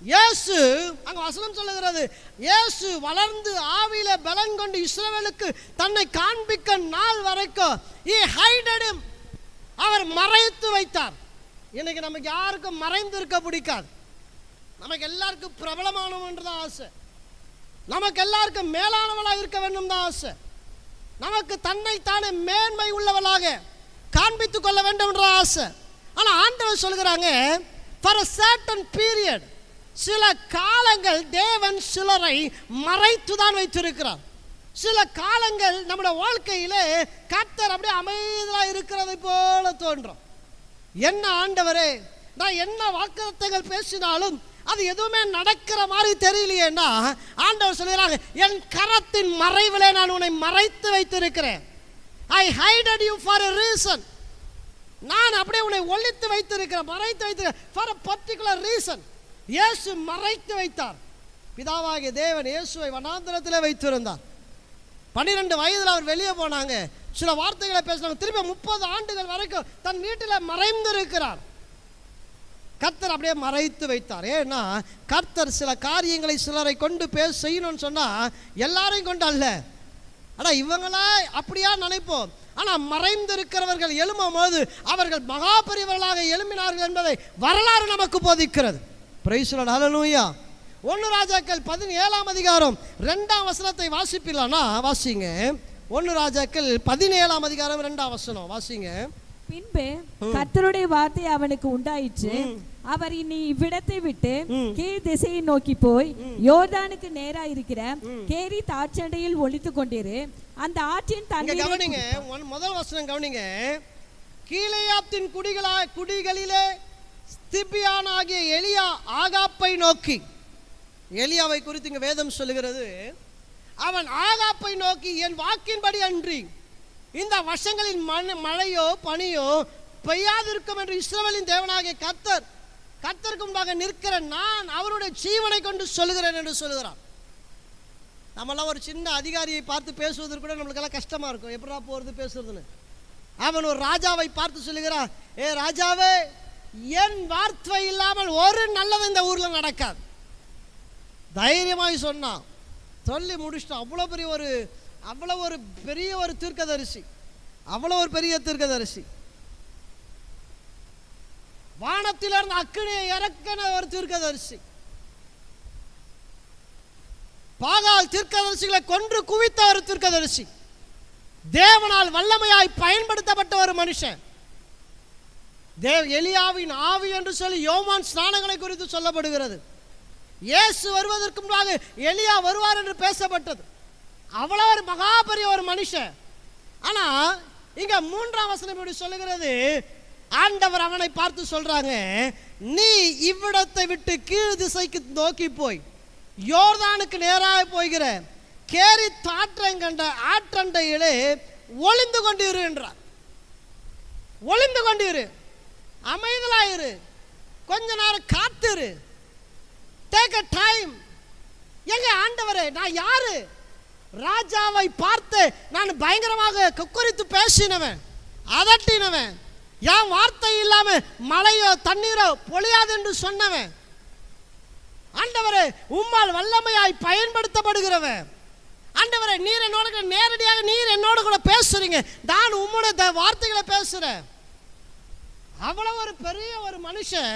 இயேசு அங்க வசனம் சொல்லுகிறது, இயேசு வளர்ந்து ஆவியிலே பலன் கொண்டு இஸ்ரவேலுக்கு தன்னை காண்பிக்க நாள் வரைக்கும் he hided him, அவர் மறைத்து வைத்தார். இன்னைக்கு நமக்கு யாருக்கும் மறைந்து இருக்க பிடிக்காது. நமக்கு எல்லாருக்கும் பிரபலமானவன் தான் ஆசை, நமக்கு எல்லாருக்கும் மேலானவளாக இருக்க வேண்டும் தான் ஆசை, நமக்கு தன்னை தானே மேன்மை உள்ளவளாக காண்பித்துக் கொள்ள வேண்டும் என்ற ஆசை. ஆனால் ஆண்டவர் சொல்கிறாங்க, for a certain period, சில காலங்கள் தேவன் சிலரை மறைத்து தான் வைத்திருக்கிறார். சில காலங்கள் நம்முடைய வாழ்க்கையிலே கர்த்தர் அப்படியே அமைதியாக இருக்கிறதை போல தோன்றும். என்ன ஆண்டவரே, நான் என்ன வாக்குத்தத்தங்கள் பேசினாலும் அது எதுவுமே நடக்கிற மாதிரி தெரியலையேன்னா ஆண்டவர் சொல்கிறாங்க, என் கரத்தின் மறைவிலே நான் உன்னை மறைத்து வைத்திருக்கிறேன். I hided you for a reason. நான் அப்படியே உன்னை ஒளித்து வைத்திருக்கிறேன், மறைத்து வைத்திருக்கிறேன் for a particular reason. இயேசு மறைத்து வைத்தார். பிதாவாகிய தேவன் இயேசுவை வனாந்தரத்திலே வைத்திருந்தார். 12 வயதில் அவர் வெளியே போனாங்க, சில வார்த்தைகளை பேசினாங்க, திரும்ப 30 ஆண்டுகள் வரைக்கும் தன் வீட்டில் மறைந்திருக்கிறார். கர்த்தர் அப்படியே மறைத்து வைத்தார். ஏன்னா கர்த்தர் சில காரியங்களை சிலரை கொண்டு செய்யணும்னு சொன்னா எல்லாரையும் கொண்டு அல்ல. ஆனால் இவங்களா அப்படியா நினைப்போம், ஆனால் மறைந்திருக்கிறவர்கள் எழும்பும் போது அவர்கள் மகா பெரியவர்களாக எழும்பினார்கள் என்பதை வரலாறு நமக்கு போதிக்கிறது. பிரைஸ் தி லார்ட், ஹல்லேலூயா. 1 ராஜாக்கள் 17ஆம் அதிகாரம் 2ஆம் வசனத்தை வாசிப்பீர்களா? வாசிங்க. 1 ராஜாக்கள் 17ஆம் அதிகாரம் 2ஆம் வசனம் வாசிங்க. பின்பு கர்த்தருடைய வார்த்தை அவனுக்கு உண்டாயிற்று. அவர் இனி இவ்விடத்தை விட்டு கீழ் திசையை நோக்கி போய் யோர்தானுக்கு நேரா இருக்கிற கேரித் ஆற்றண்டையில் ஒளித்துக் கொண்டிரு. அந்த ஆற்றின் தண்ணீரை கவனிங்க. முதல் வசனம் கவனிங்க. கீலேயாத்தின் குடிகளிலே திபியானாகிய எலியா ஆகாப்பை நோக்கி, எலியாவை குறித்து இங்க வேதம் சொல்லுகிறது, அவன் ஆகாப்பை நோக்கி, என் வாக்கின்படி அன்றி இந்த வருஷங்களின் மழையோ பனியோ பெய்யாதிருக்கும் என்று இஸ்ரவேலின் தேவனாகிய கர்த்தருக்கு முன்பாக நிற்கிற நான் அவருடைய ஜீவனை கொண்டு சொல்லுகிறேன் என்று சொல்லுகிறான். நம்மளாம் ஒரு சின்ன அதிகாரியை பார்த்து பேசுவதற்கு கூட நம்மளுக்கெல்லாம் கஷ்டமா இருக்கும், எப்படா போறது பேசுறதுன்னு. அவன் ஒரு ராஜாவை பார்த்து சொல்லுகிறான், ஏ ராஜாவே, என் வார்த்தை இல்லாமல் ஒரு நல்லது இந்த ஊர்ல நடக்காது. தைரியமாய் சொன்னான், சொல்லி முடிச்சிட்டான். அவ்வளோ ஒரு பெரிய ஒரு தீர்க்கதரிசி, அவ்வளோ ஒரு பெரிய தீர்க்கதரிசி. வானத்திலிருந்து அக்கினியை இறக்கின ஒரு தீர்க்கதரிசி. பாகால் தீர்க்கதரிசிகளை கொன்று குவித்த ஒரு தீர்க்கதரிசி. தேவனால் வல்லமையாய் பயன்படுத்தப்பட்ட ஒரு மனுஷன். எலியாவின் ஆவி என்று சொல்லி யோவான் ஸ்நானங்களை குறித்து சொல்லப்படுகிறது. இயேசு வருவதற்கு முன்பாக எலியா வருவார் என்று பேசப்பட்டது. அவ்வளோ ஒரு மகா பெரிய ஒரு மனுஷன். ஆனா இங்க 3ஆம் வசனம் இப்படி சொல்லுகிறது, ஆண்டவர் அவனை பார்த்து சொல்றாங்க, நீ இவ்விடத்தை விட்டு கீழ் திசைக்கு நோக்கி போய் யோர்தானுக்கு நேராக போகிற கேரித் ஆற்றண்டையிலே ஒளிந்து கொண்டிரு என்றார். ஒளிந்து கொண்டிரு, அமைதலாயிரு, கொஞ்ச நேரம் காத்திரு, டேக் அ டைம். எங்க ஆண்டவரே, நான் யாரு? ராஜாவை பார்த்து நான் பயங்கரமாக கொக்கரித்து பேசினவன், அதட்டினவன், என் வார்த்தை இல்லாம மழையோ தண்ணீரோ பொழியாது என்று சொன்னவன். ஆண்டவரே, உம்மால் வல்லமையாய் பயன்படுத்தப்படுகிறவன். ஆண்டவரே, நீர் என்னோட நேரடியாக நீர் என்னோட கூட பேசுறீங்க, நான் உம்முடைய வார்த்தைகளை பேசுறேன். அவ்வளவு ஒரு பெரிய ஒரு மனுஷன்.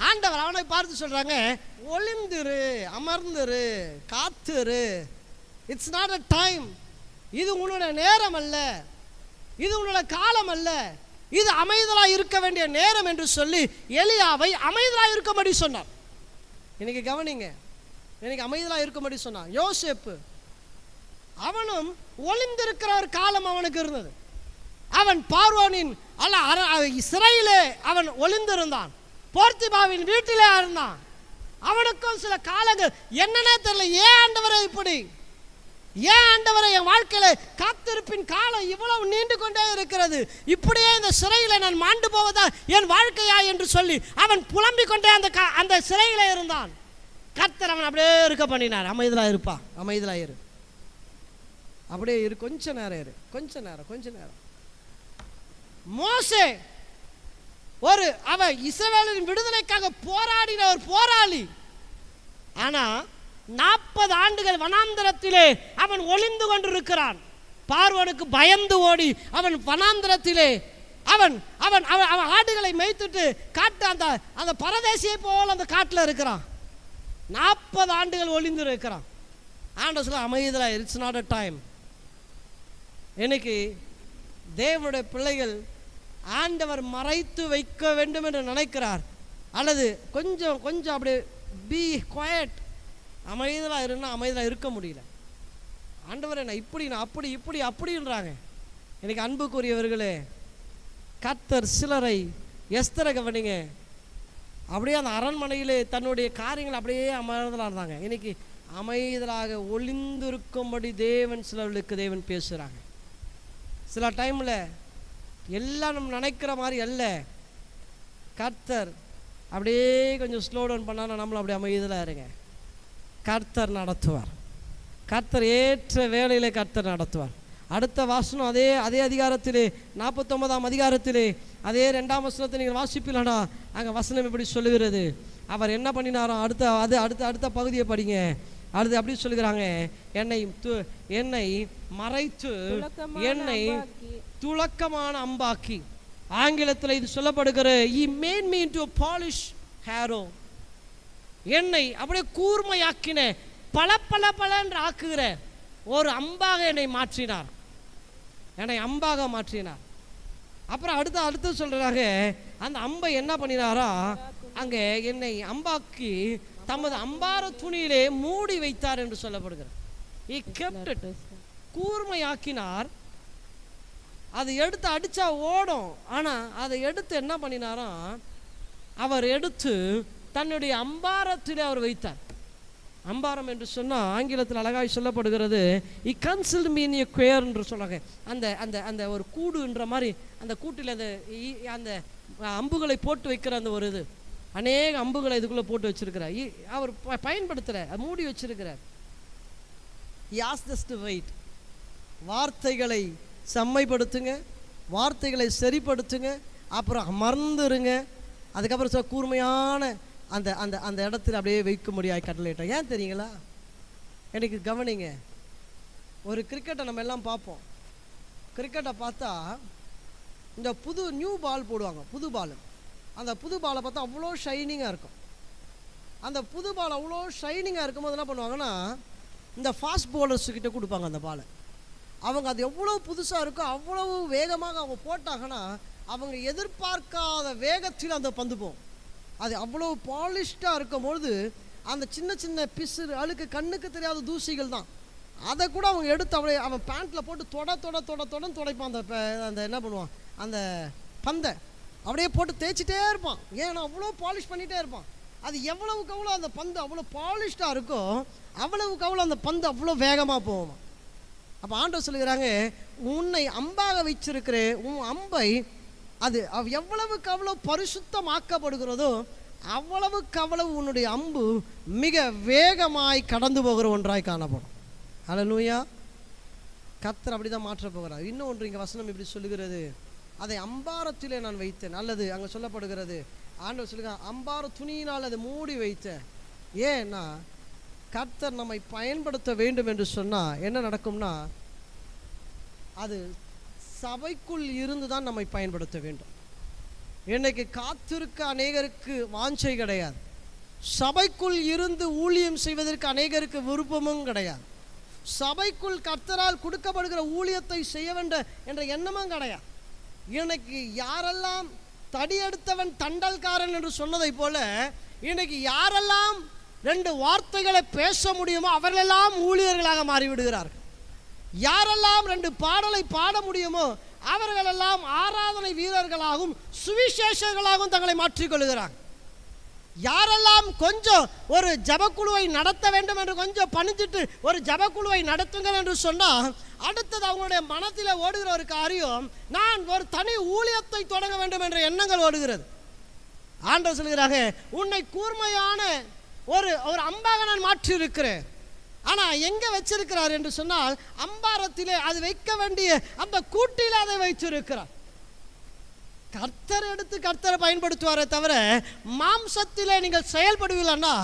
ஆண்டவர் அவனை பார்த்து சொல்றாங்க, ஒளிந்திரு, அமர்ந்திரு, காத்திரு. It's not a time. இது உன்னோட நேரம் அல்ல, இது உன்னோட காலம் அல்ல, இது அமைதலாக இருக்க வேண்டிய நேரம் என்று சொல்லி எலியாவை அமைதலாக இருக்கும்படி சொன்னார். இன்னைக்கு கவனிங்க, இன்னைக்கு அமைதலாக இருக்கும்படி சொன்னான். யோசேப்பு அவனும் ஒளிந்திருக்கிற ஒரு காலம் அவனுக்கு இருந்தது. அவன் பார்வோனின் சிறையிலே அவன் ஒளிந்திருந்தான். போர்த்திபாவின் வீட்டிலே இருந்தான். அவனுக்கும் சில காலங்கள் என்னன்னே தெரியல. ஏன் ஆண்டவரே இப்படி? ஏன் ஆண்டவரே என் வாழ்க்கையில காத்திருப்பின் காலம் இவ்வளவு நீண்டு கொண்டே இருக்கிறது? இப்படியே இந்த சிறையில நான் மாண்டு போவதா என் வாழ்க்கையா என்று சொல்லி அவன் புலம்பிக் கொண்டே அந்த சிறையில இருந்தான். கர்த்தர் அவன் அப்படியே இருக்க பண்ணினார். அமைதலா இருப்பா, அமைதலா இரு, அப்படியே இரு, கொஞ்ச நேரம் இரு, கொஞ்ச நேரம். மோசே அவன் இஸ்ரவேலின் விடுதலைக்காக போராடின ஒரு போராளி. ஆனா 40 ஆண்டுகள் வனாந்தரத்திலே அவன் ஒளிந்து கொண்டிருக்கிறான். பார்வோனுக்கு பயந்து ஓடி அவன் வனாந்தரத்திலே அவன் அவன் அவன் ஆடுகளை மேய்த்துட்டு காட்டு அந்த பரதேசியை போல அந்த காட்டில் இருக்கிறான். 40 ஆண்டுகள் ஒளிந்து இருக்கிறான். ஆண்டவர் சொல்ல, அமைதலா, இட்ஸ் நாட் அ டைம். இன்னைக்கு தேவனுடைய பிள்ளைகள் ஆண்டவர் மறைத்து வைக்க வேண்டும் என்று நினைக்கிறார், அல்லது கொஞ்சம் அப்படியே பி குவைட், அமைதலாக இருந்தால் அமைதலாக இருக்க முடியல. ஆண்டவர் என்ன இப்படி, நான் அப்படி அப்படின்றாங்க. எனக்கு அன்புக்குரியவர்களே, கர்த்தர் சிலரை, எஸ்தரை கவனிங்க, அப்படியே அந்த அரண்மனையிலே தன்னுடைய காரியங்கள் அப்படியே அமைதலாக இருந்தாங்க. இன்னைக்கு அமைதலாக ஒளிந்திருக்கும்படி சிலர்களுக்கு தேவன் பேசுகிறாங்க. சில டைமில் எல்லாம் நம்ம நினைக்கிற மாதிரி அல்ல. கர்த்தர் அப்படியே கொஞ்சம் ஸ்லோ டவுன் பண்ணால் நம்மளை அப்படியே அமைதலாக இருங்க. கர்த்தர் நடத்துவார். கர்த்தர் ஏற்ற வேளையிலே கர்த்தர் நடத்துவார். அடுத்த வாசனம் அதே அதிகாரத்திலே 49ஆம் அதிகாரத்திலே அதே 2ஆம் வசனத்தை நீங்கள் வாசிப்பீங்களா? அங்கே வசனம் இப்படி சொல்லுகிறது, அவர் என்ன பண்ணினாரோ அடுத்த பகுதியை படிங்க. அடுத்து அப்படி சொல்லுகிறாங்க, என்னை மறைத்து என்னை துலக்கமான அம்பாக்கி. ஆங்கிலத்தில் இது சொல்லப்படுகிற he made me into a polished arrow. என்னை அப்படியே கூர்மையாக்கின, பல பல பல என்று ஆக்குகிற ஒரு அம்பாக என்னை மாற்றினார், என்னை அம்பாக மாற்றினார். அப்புறம் அடுத்து சொல்றாங்க, அந்த அம்பை என்ன பண்ணினாரா, அங்கே என்னை அம்பாக்கி தமது அம்பார துணியிலே மூடி வைத்தார் என்று சொல்லப்படுகிறார். he kept it, கூர்மையாக்கினார். அதை எடுத்து அடிச்சா ஓடும், ஆனா அதை எடுத்து என்ன பண்ணினாராம், அவர் எடுத்து தன்னுடைய அம்பாரத்திலே அவர் வைத்தார். அம்பாரம் என்று சொன்னால் ஆங்கிலத்தில் அழகாய் சொல்லப்படுகிறது, he concealed me in a quail என்று சொல்றாங்க. அந்த அந்த அந்த ஒரு கூடுன்ற மாதிரி அந்த கூட்டில் அந்த அம்புகளை போட்டு வைக்கிற அந்த ஒரு இது, அநேக அம்புகளை இதுக்குள்ளே போட்டு வச்சிருக்கிறார். அவர் பயன்படுத்தலை, மூடி வச்சிருக்கிறார். he asked us to wait. வார்த்தைகளை செம்மைப்படுத்துங்க, வார்த்தைகளை சரிப்படுத்துங்க, அப்புறம் அமர்ந்துருங்க. அதுக்கப்புறம் கூர்மையான அந்த அந்த அந்த இடத்துல அப்படியே வைக்க முடியாது கட்டளையிட்டேன். ஏன் தெரியுங்களா? எனக்கு கவனிங்க, ஒரு கிரிக்கெட்டை நம்ம எல்லாம் பார்ப்போம். கிரிக்கெட்டை பார்த்தா இந்த நியூ பால் போடுவாங்க, புது பால். அந்த புது பாலை பார்த்தா அவ்வளோ ஷைனிங்காக இருக்கும். அந்த புது பால் அவ்வளோ ஷைனிங்காக இருக்கும்போது என்ன பண்ணுவாங்கன்னா, இந்த ஃபாஸ்ட் பவுலர்ஸ்கிட்ட கொடுப்பாங்க அந்த பாலை. அவங்க அது எவ்வளோ புதுசாக இருக்கோ அவ்வளவு வேகமாக அவங்க போட்டாங்கன்னா அவங்க எதிர்பார்க்காத வேகத்தில் அந்த பந்து போகும். அது அவ்வளோ பாலிஷ்டாக இருக்கும்பொழுது அந்த சின்ன சின்ன பிசு அழுக்கு கண்ணுக்கு தெரியாத தூசிகள் தான், அதை கூட அவங்க எடுத்து அப்படியே அவன் பேண்ட்டில் போட்டு தொடன்னு துடைப்பான். அந்த என்ன பண்ணுவான், அந்த பந்தை அப்படியே போட்டு தேய்ச்சிட்டே இருப்பான். ஏன்னா அவ்வளோ பாலிஷ் பண்ணிகிட்டே இருப்பான். அது எவ்வளவுக்கு அவ்வளோ அந்த பந்து அவ்வளோ பாலிஷ்டாக இருக்கோ அவ்வளவுக்கு அவ்வளோ அந்த பந்து அவ்வளோ வேகமாக போவோம். அப்போ ஆண்டவர் சொல்லுகிறாங்க, உன்னை அம்பாக வச்சிருக்கிறேன், உன் அம்பை அது எவ்வளவுக்கு அவ்வளோ பரிசுத்தமாக்கப்படுகிறதோ அவ்வளவுக்கு அவ்வளவு உன்னுடைய அம்பு மிக வேகமாய் கடந்து போகிற ஒன்றாய் காணப்படும். ஹல்லேலூயா. கர்த்தர் அப்படி தான் மாற்ற போகிறார். இன்னும் ஒன்று இங்கே வசனம் இப்படி சொல்லுகிறது, அதை அம்பாரத்திலே நான் வைத்தேன். அல்லது அங்கே சொல்லப்படுகிறது, ஆண்டவர் சொல்லுங்க, அம்பார துணியினால் அதை மூடி வைத்தேன். ஏன்னா கர்த்தர் நம்மை பயன்படுத்த வேண்டும் என்று சொன்னால் என்ன நடக்கும்னா, அது சபைக்குள் இருந்து தான் நம்மை பயன்படுத்த வேண்டும். இன்னைக்கு காத்திருக்க அநேகருக்கு வாஞ்சை கிடையாது, சபைக்குள் இருந்து ஊழியம் செய்வதற்கு அநேகருக்கு விருப்பமும் கிடையாது, சபைக்குள் கர்த்தரால் கொடுக்கப்படுகிற ஊழியத்தை செய்ய வேண்டும் என்ற எண்ணமும் கிடையாது. இன்னைக்கு யாரெல்லாம் தடியெடுத்தவன் தண்டல்காரன் என்று சொன்னதை போல இன்னைக்கு யாரெல்லாம் 2 வார்த்தைகளை பேச முடியுமோ அவர்களெல்லாம் ஊழியர்களாக மாறிவிடுகிறார்கள். யாரெல்லாம் 2 பாடலை பாட முடியுமோ அவர்களெல்லாம் ஆராதனை வீரர்களாகவும் சுவிசேஷர்களாகவும் தங்களை மாற்றிக்கொள்கிறார். யாரெல்லாம் கொஞ்சம் ஒரு ஜபக்குழுவை நடத்த வேண்டும் என்று கொஞ்சம் பணிஞ்சிட்டு ஒரு ஜபக்குழுவை நடத்துங்கள் என்று சொன்னால் அடுத்தது அவங்களுடைய மனத்தில் ஓடுகிற ஒரு காரியம், நான் ஒரு தனி ஊழியத்தை தொடங்க வேண்டும் என்ற எண்ணங்கள் ஓடுகிறது. ஆண்டவர் சொல்கிறாங்க, உன்னை கூர்மையான ஒரு அம்பாக நான் மாற்றி இருக்கிறேன். ஆனால் எங்கே வச்சிருக்கிறார் என்று சொன்னால் அம்பாரத்திலே அது வைக்க வேண்டிய அந்த கூட்டில் அதை வைத்திருக்கிறார். கர்த்தர் எடுத்து கர்த்தரை பயன்படுத்துவாரே தவிர மாம்சத்திலே நீங்கள் செயல்படுவீங்கன்னா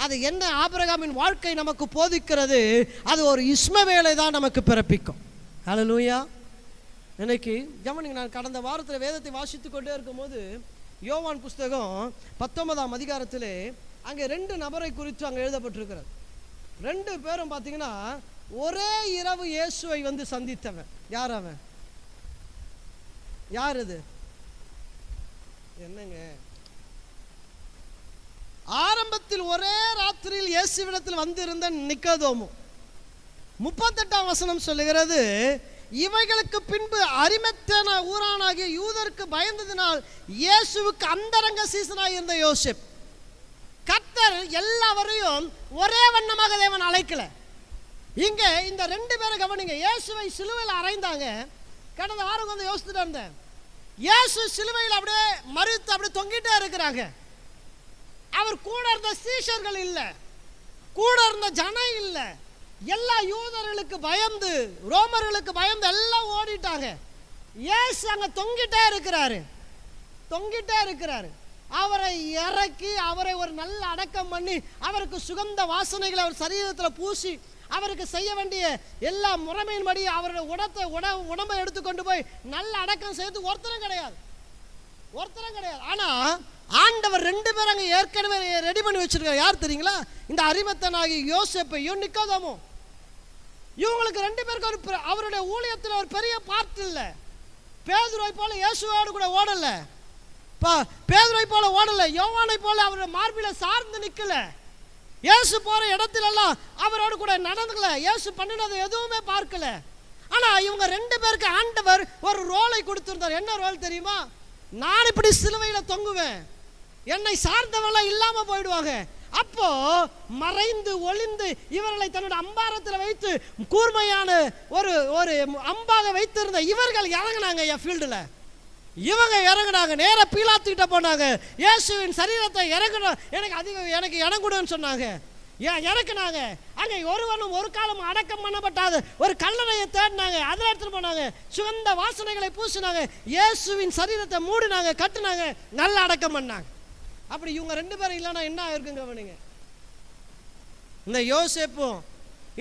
அது என்ன ஆபிரகாமின் வாழ்க்கை நமக்கு போதிக்கிறது, அது ஒரு இஸ்மவேலை தான் நமக்கு பிறப்பிக்கும். ஹல்லேலூயா. இன்னைக்கு கவனிங்க, நான் கடந்த வாரத்தில் வேதத்தை வாசித்து கொண்டே இருக்கும்போது யோவான் புஸ்தகம் 19ஆம் அதிகாரத்திலே அங்கே 2 நபரை குறித்து அங்கே எழுதப்பட்டிருக்கிறது. 2 பேரும் பார்த்தீங்கன்னா ஒரே இரவு இயேசுவை வந்து சந்தித்தவன். யார் அவன்? யார் இது? என்னங்க, ஆரம்பத்தில் ஒரே ராத்திரியில் இயேசுவிடத்தில் வந்திருந்த நிக்கோதேமு. 38ஆம் வசனம் சொல்லுகிறது, இவைகளுக்கு பின்பு அரிமத்தேனா ஊரானாகிய யூதருக்கு பயந்ததினால் இயேசுவுக்கு அந்தரங்க சீசனாக இருந்த யோசேப். கர்த்தர் எல்லாவரையும் ஒரே வண்ணமாக தேவன் அழைக்கல. இங்க இந்த 2 பேரை கவனிங்க. இயேசுவை சிலுவையில் அறைந்தாங்க. கடந்த வாரம் வந்து யோசிச்சுட்டு இருந்தேன், இயேசு சிலுவையில் அப்படியே மறித்து அப்படியே தொங்கிட்டே இருக்கிறாங்க. அவர் கூட இருந்த சீஷர்கள் இல்லை, கூட இருந்த ஜனம் இல்லை, எல்லா யூதர்களுக்கு பயந்து ரோமர்களுக்கு பயந்து எல்லாம் ஓடிட்டாங்க. இயேசு அங்க தொங்கிட்டே இருக்கிறாரு. அவரை இறக்கி அவரை ஒரு நல்ல அடக்கம் பண்ணி அவருக்கு சுகந்த வாசனைகளை அவர் சரீரத்தில் பூசி அவருக்கு செய்ய வேண்டிய எல்லா முறைமையின்படி அவருடைய உடம்பை எடுத்துக்கொண்டு போய் நல்ல அடக்கம் செய்து ஒருத்தரும் கிடையாது. ஆனா ஆண்டவர் 2 பேர் அங்க ஏற்கனவே ரெடி பண்ணி வச்சிருக்காரு. யார் தெரியுங்களா? இந்த அரிமத்தனாகி யோசேப்பையும் நிக்கோதேமும். இவங்களுக்கு 2 பேருக்கு அவருடைய ஊழியத்தில் ஒரு பெரிய பார்ட் இல்லை. பேதுருவை போல இயேசுவோடு கூட ஓடல, பேதுருவை போல ஓடல, யோவானை போல அவருடைய மார்பில சார்ந்து நிக்கல, இயேசு போற இடத்துல எல்லாம் அவரோடு கூட நடந்துக்கல, இயேசு பண்ணினது எதுவுமே பார்க்கல. ஆனா இவங்க 2 பேருக்கு ஆண்டவர் ஒரு ரோலை கொடுத்திருந்தார். என்ன ரோல் தெரியுமா? நான் இப்படி சிலுவையில தொங்குவேன், என்னை சார்ந்தவெல்லாம் இல்லாம போயிடுவாங்க. அப்போ மறைந்து ஒளிந்து இவர்களை தன்னோட அம்பாரத்தில் வைத்து கூர்மையான ஒரு அம்பாக வைத்திருந்த இவர்கள் இறங்கினாங்க. என் ஃபீல்டுல இவங்க இறங்கினாங்க, நேர பீலாத்துக்கிட்ட போனாங்க, இயேசுவின் சரீரத்தை இறங்கணும், எனக்கு இடம் கொடுன்னு சொன்னாங்க. இறக்குனாங்க. அங்கே ஒருவனும் ஒரு காலம் அடக்கம் பண்ணப்பட்டாது ஒரு கல்லறையை தேடினாங்க, அதில் எடுத்துட்டு போனாங்க, சுகந்த வாசனைகளை பூசினாங்க, இயேசுவின் சரீரத்தை மூடினாங்க, கட்டுனாங்க, நல்ல அடக்கம் பண்ணாங்க. அப்படி இவங்க 2 பேரும் இல்லைன்னா என்ன ஆயிருக்குங்க? அவனுங்க இந்த யோசேப்பும்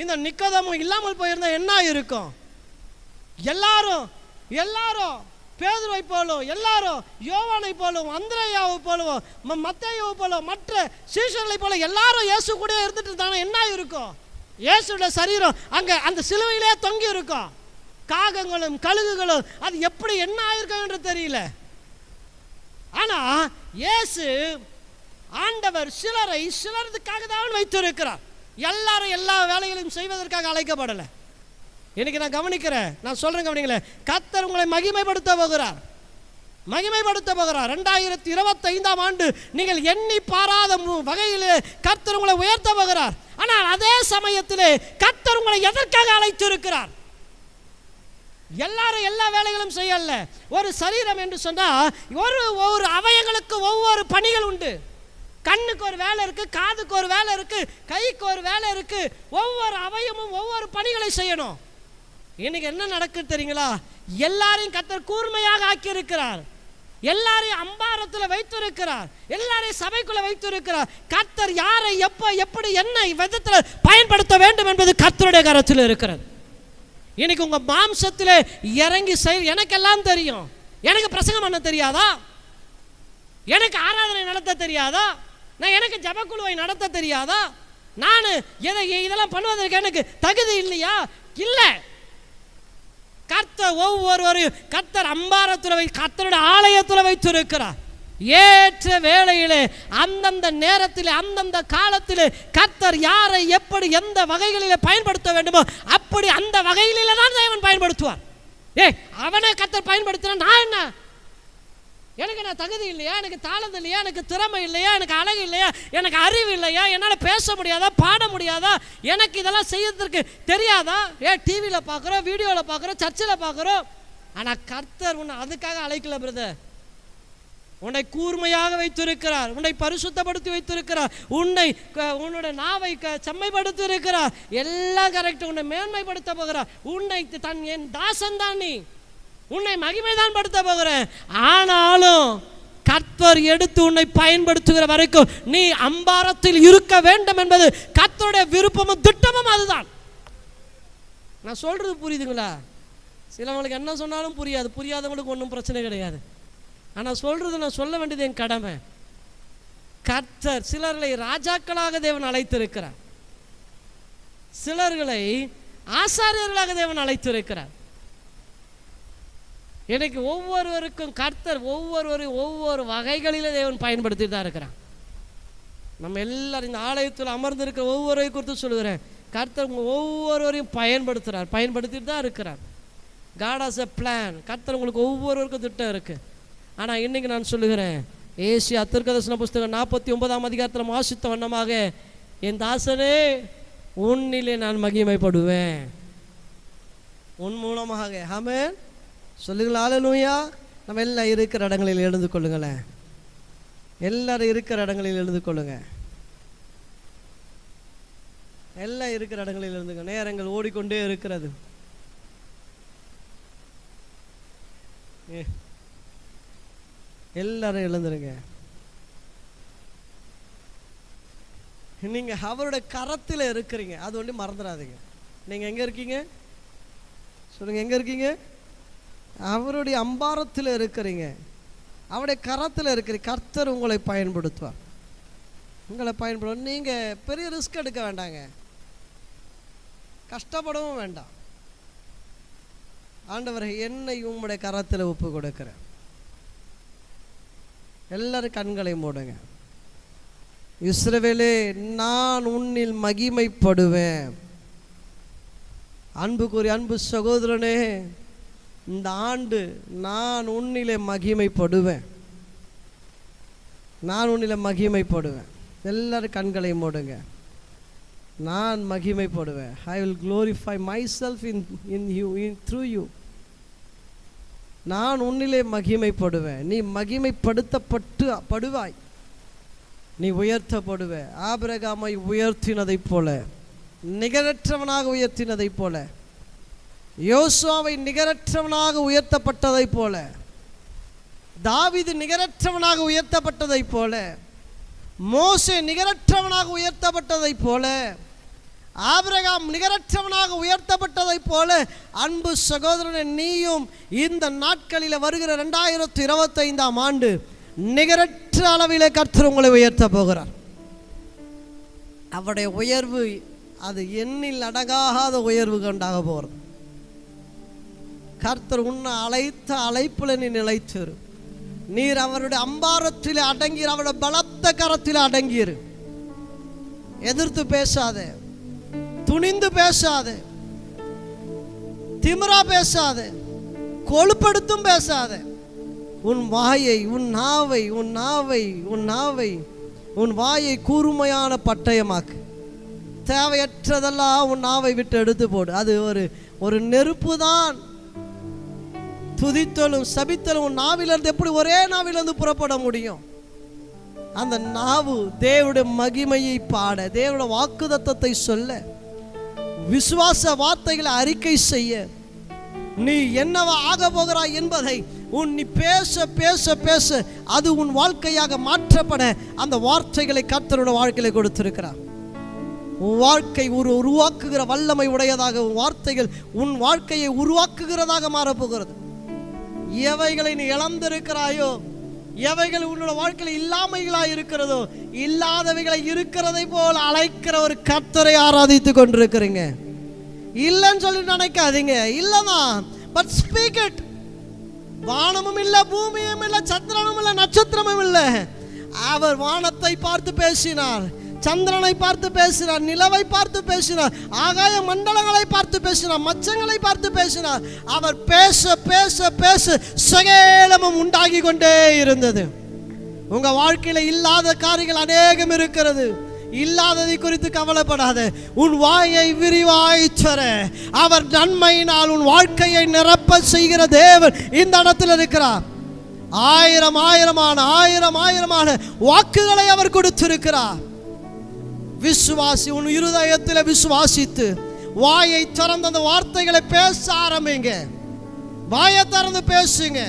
இந்த நிக்கோதேமும் இல்லாமல் போயிருந்தா என்ன இருக்கும்? எல்லாரும் பேதுருவை போலும், எல்லாரும் யோவானை போலும், அந்திரேயாவை போலும், மத்தேயுவை போலும், மற்ற சீஷர்களை போல எல்லாரும் இயேசு கூட இருந்துட்டு இருந்தாங்க. என்ன இருக்கும்? இயேசுடைய சரீரம் அங்க அந்த சிலுவையிலே தொங்கி இருக்கும். காகங்களும் கழுகுகளும் அது எப்படி என்ன ஆயிருக்கும் என்று தெரியல. ஆனா இயேசு ஆண்டவர் சிலருக்காக தான் வைத்திருக்கிறார். எல்லாரும் எல்லா வேலைகளையும் செய்வதற்காக அழைக்கப்படலை. இன்னைக்கு நான் கவனிக்கிறேன், நான் சொல்றேன், கவனிங்களேன். கர்த்தர் உங்களை மகிமைப்படுத்த போகிறார். 2025ஆம் ஆண்டு நீங்கள் எண்ணி பாராத வகையிலே கர்த்தர் உங்களை உயர்த்த போகிறார். ஆனால் அதே சமயத்திலே கர்த்தர் உங்களை எதற்காக அழைத்திருக்கிறார்? எல்லாரும் எல்லா வேலைகளும் செய்யல. ஒரு சரீரம் என்று சொன்னா ஒவ்வொரு அவயங்களுக்கு ஒவ்வொரு பணிகள் உண்டு. கண்ணுக்கு ஒரு வேலை இருக்கு, காதுக்கு ஒரு வேலை இருக்கு, கைக்கு ஒரு வேலை இருக்கு. ஒவ்வொரு அவயமும் ஒவ்வொரு பணிகளை செய்யணும். இன்னைக்கு என்ன நடக்குது தெரியுங்களா? எல்லாரையும் கர்த்தர் கூர்மையாக ஆக்கி இருக்கிறார், எல்லாரையும் அம்பாரத்தில் வைத்திருக்கிறார், எல்லாரையும் சபைக்குள்ள வைத்திருக்கிறார். கர்த்தர் யாரை எப்ப எப்படி என்ன விதத்தில் பயன்படுத்த வேண்டும் என்பது கர்த்தருடைய கரத்தில் இருக்கிறது. இன்னைக்கு உங்க மாம்சத்திலே இறங்கி எனக்கெல்லாம் தெரியும். எனக்கு பிரசங்கம் பண்ண தெரியாதா? எனக்கு ஆராதனை நடத்த தெரியாதா? எனக்கு ஜபக்குழுவை நடத்த தெரியாதா? நான் இதெல்லாம் பண்ணுவதற்கு எனக்கு தகுதி இல்லையா? இல்லை. கர்த்தர் ஒவ்வொருவரையும் கர்த்தர் அம்பாரத்தில் கர்த்தருடைய ஆலயத்தில் வைத்திருக்கிறார். ஏற்ற வேளையிலே அந்தந்த நேரத்தில் அந்தந்த காலத்தில் கர்த்தர் யாரை எப்படி எந்த வகைகளிலே பயன்படுத்த வேண்டுமோ அப்படி அந்த வகையிலே தான் தேவன் பயன்படுத்துவார். அவனை கர்த்தர் பயன்படுத்தினா நான் என்ன? எனக்கு நான் தகுதி இல்லையா? எனக்கு தாளந்து இல்லையா? எனக்கு திறமை இல்லையா? எனக்கு அழகு இல்லையா? எனக்கு அறிவு இல்லையா? என்னால் பேச முடியாதா? பாட முடியாதா? எனக்கு இதெல்லாம் செய்யறதுக்கு தெரியாதா? டிவியில் பார்க்குறோம், வீடியோவில் பார்க்குறோம், சர்ச்சில் பார்க்குறோம். ஆனால் கர்த்தர் உன்னை அதுக்காக அழைக்கல பிரதர். உன்னை கூர்மையாக வைத்திருக்கிறார், உன்னை பரிசுத்தப்படுத்தி வைத்திருக்கிறார், உன்னுடைய நாவை செம்மைப்படுத்தி இருக்கிறார். எல்லாம் கரெக்ட். உன்னை மேன்மைப்படுத்த போகிறார். உன்னை என் தாசன் தான், நீ உன்னை மகிமைதான் படுத்த போகிறேன். ஆனாலும் கர்த்தர் எடுத்து உன்னை பயன்படுத்துகிற வரைக்கும் நீ அம்பாரத்தில் இருக்க வேண்டும் என்பது கர்த்தருடைய விருப்பமும் திட்டமும் அதுதான். நான் சொல்றது புரியுதுங்களா? சிலவங்களுக்கு என்ன சொன்னாலும் புரியாது, புரியாதவங்களுக்கு ஒன்றும் பிரச்சனை கிடையாது. ஆனால் சொல்றது நான் சொல்ல வேண்டியது என் கடமை. கர்த்தர் சிலர்களை ராஜாக்களாக தேவன் அழைத்திருக்கிறார், சிலர்களை ஆசாரியர்களாக தேவன் அழைத்திருக்கிறார். எனக்கு ஒவ்வொருவருக்கும் கர்த்தர் ஒவ்வொருவரையும் ஒவ்வொரு வகைகளிலே தேவன் பயன்படுத்திட்டு தான் இருக்கிறான். நம்ம எல்லாரும் இந்த ஆலயத்தில் அமர்ந்திருக்கிற ஒவ்வொருவரையும் குறித்து சொல்லுகிறேன். கர்த்தர் உங்கள் ஒவ்வொருவரையும் பயன்படுத்திட்டு தான் இருக்கிறார். God has a plan. கர்த்தர் உங்களுக்கு ஒவ்வொருவருக்கும் திட்டம் இருக்கு. ஆனால் இன்னைக்கு நான் சொல்லுகிறேன், ஏசியா தீர்க்கதரிசன புஸ்தகம் 49ஆம் அதிகாரத்தில் வாசித்த வண்ணமாக, என் தாசனே உன்னிலே நான் மகிமைப்படுவேன், உன் மூலமாக. ஆமென் சொல்லுங்களா? அல்லேலூயா. நம்ம எல்லாம் இருக்கிற இடங்களில் எழுந்து கொள்ளுங்களேன். எல்லாரும் இருக்கிற இடங்களில் எழுந்து கொள்ளுங்க. எல்லாம் இருக்கிற இடங்களில் இருந்துங்க. நேரங்கள் ஓடிக்கொண்டே இருக்கிறது. எல்லாரும் எழுந்துருங்க. நீங்கள் அவருடைய கரத்தில் இருக்கிறீங்க. அது ஒன்றும் மறந்துடாதீங்க. நீங்கள் எங்கே இருக்கீங்க சொல்லுங்கள், எங்கே இருக்கீங்க? அவருடைய அம்பாரத்தில் இருக்கிறீங்க, அவருடைய கரத்தில் இருக்கிறீங்க. கர்த்தர் உங்களை பயன்படுத்துவார், உங்களை பயன்படுத்த. நீங்கள் பெரிய ரிஸ்க் எடுக்க வேண்டாங்க, கஷ்டப்படவும் வேண்டாம். ஆண்டவரை என்னை உங்களுடைய கரத்தில் ஒப்பு கொடுக்கிறேன். எல்லாரும் கண்களை மூடுங்க. இஸ்ரவேலே, நான் உன்னில் மகிமைப்படுவேன். அன்புக்குரிய அன்பு சகோதரனே, இந்த ஆண்டு நான் உன்னிலே மகிமைப்படுவேன், நான் உன்னிலே மகிமைப்படுவேன். எல்லாரும் கண்களை மூடுங்க. நான் மகிமைப்படுவேன். I will glorify myself in you, through you. நான் உன்னிலே மகிமைப்படுவேன். நீ மகிமைப்படுத்தப்படுவாய், நீ உயர்த்தப்படுவே. ஆபிரகாமை உயர்த்தினதைப் போல, நிகரற்றவனாக உயர்த்தினதைப் போல, யோசுவாவை நிகரற்றவனாக உயர்த்தப்பட்டதைப் போல, தாவீது நிகரற்றவனாக உயர்த்தப்பட்டதைப் போல, மோசே நிகரற்றவனாக உயர்த்தப்பட்டதைப் போல, ஆபிரகாம் நிகரற்றவனாக உயர்த்தப்பட்டதைப் போல, அன்பு சகோதரனே, நீயும் இந்த நாட்களில் வருகிற 2025ஆம் ஆண்டு நிகரற்ற அளவிலே கர்த்தர் உங்களை உயர்த்த போகிறார். அவருடைய உயர்வு அது எண்ணில் அடங்காத உயர்வு கொண்டாக போகிறது. கர்த்தர் உன்னை அழைத்த அழைப்புல நீ நிலைத்திரு. நீர் அவருடைய அம்பாரத்தில் அடங்கி, அவருடைய பலத்த கரத்தில் அடங்கிரு. எதிர்த்து பேசாதே, துணிந்து பேசாதே, திமிரா பேசாதே, கொழுப்படுத்தும் பேசாதே. உன் வாயை, உன் நாவை, உன் நாவை, உன் நாவை, உன் வாயை கூர்மையான பட்டயமாக்கு. தேவையற்றதெல்லாம் உன் நாவை விட்டு எடுத்து போடு. அது ஒரு நெருப்பு தான். துதித்தலும் சபித்தலும் உன் நாவிலிருந்து எப்படி ஒரே நாவிலிருந்து புறப்பட முடியும்? அந்த நாவு தேவனுடைய மகிமையை பாட, தேவனுடைய வாக்குத்தத்தத்தை சொல்ல, விசுவாச வார்த்தைகளை அறிக்கை செய்ய, நீ என்னவா ஆக போகிறாய் என்பதை நீ பேச பேச பேச அது உன் வாழ்க்கையாக மாற்றப்பட அந்த வார்த்தைகளை கர்த்தருடைய வாழ்க்கையில கொடுத்திருக்கிறார். உன் வாழ்க்கை உருவாக்குகிற வல்லமை உடையதாக உன் வார்த்தைகள் உன் வாழ்க்கையை உருவாக்குகிறதாக மாறப்போகிறது. எவைகளை நீ இழந்திருக்கிறாயோ, எவைகள் உன்னோட வாழ்க்கையில் இல்லாமைகளாக இருக்கிறதோ, இல்லாதவைகளை இருக்கிறதை போல் அழைக்கிற ஒரு கர்த்தரை ஆராதித்து கொண்டிருக்கிறீங்க. இல்லைன்னு சொல்லி நினைக்காதீங்க. இல்லதான், பட் ஸ்பீக் இட். வானமும் இல்லை, பூமியும் இல்லை, சந்திரனும் இல்லை, நட்சத்திரமும் இல்லை. அவர் வானத்தை பார்த்து பேசினார், சந்திரனை பார்த்து பேசினார், நிலவை பார்த்து பேசினார், ஆகாய மண்டலங்களை பார்த்து பேசினார், மச்சங்களை பார்த்து பேசினார். அவர் பேச பேச பேச சகலமும் உண்டாகி கொண்டே இருந்தது. உங்க வாழ்க்கையில இல்லாத காரியங்கள் அநேகம் இருக்கிறது. இல்லாததை குறித்து கவலைப்படாத. உன் வாயை விரிவாய் தர, அவர் நன்மையினால் உன் வாழ்க்கையை நிரப்ப செய்கிற தேவன் இந்த இடத்தில் இருக்கிறார். ஆயிரமான வாக்குகளை அவர் கொடுத்திருக்கிறார். விசுவாசி, உன் இருதயத்தில் விசுவாசித்து வாயை திறந்து அந்த வார்த்தைகளை பேச ஆரம்பிங்க. வாயை திறந்து பேசுங்க.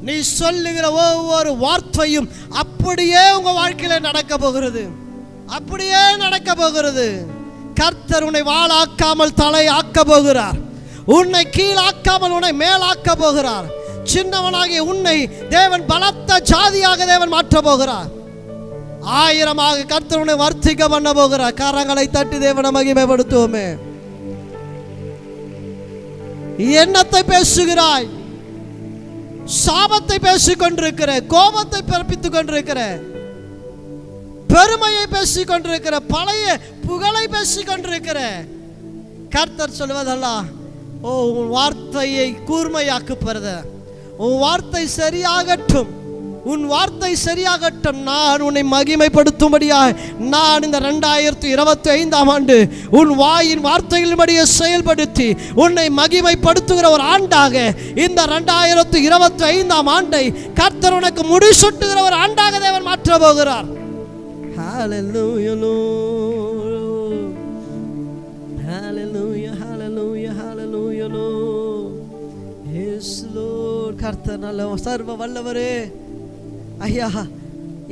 நீ சொல்லுகிற ஒவ்வொரு வார்த்தையும் அப்படியே உங்க வாழ்க்கையில நடக்க போகிறது, அப்படியே நடக்க போகிறது. கர்த்தர் உன்னை வாளாக்காமல் தலை ஆக்க போகிறார். உன்னை கீழாக்காமல் உன்னை மேலாக்க போகிறார். சின்னவனாகிய உன்னை தேவன் பலத்த ஜாதியாக தேவன் மாற்ற போகிறார். ஆயிரமாக கர்த்தர் உன்னை வர்த்திக்க பண்ண போகிறார். கரங்களை தட்டி தேவனை மகிமைப்படுத்துவோமே. எண்ணத்தை பேசுகிறாய், சாபத்தை பேசிக் கொண்டிருக்கிற, கோபத்தை பிறப்பித்துக் கொண்டிருக்கிற, பெருமையை பேசிக் கொண்டிருக்கிற, பழைய புகழை பேசிக் கொண்டிருக்கிற, கர்த்தர் சொல்வதல்ல, உன் வார்த்தையை கூர்மையாக்குப்பத, உன் வார்த்தை சரியாகட்டும், உன் வார்த்தை சரியாகட்டும். நான் உன்னை மகிமைப்படுத்தும்படியாக நான் இந்த 2025ஆம் ஆண்டு உன் வாயின் வார்த்தைகளின்படியே செயல்படுத்தி உன்னை மகிமைப்படுத்துகிற ஒரு ஆண்டாக இந்த 2025ஆம் ஆண்டை கர்த்தர் உனக்கு முடிசூட்டுகிற ஒரு ஆண்டாக தேவன் மாற்ற போகிறார். Hallelujah, Lord. Hallelujah, hallelujah, hallelujah, Lord. Yes, Lord. கர்த்தர் நல்ல சர்வ வல்லவரே. ஐயா,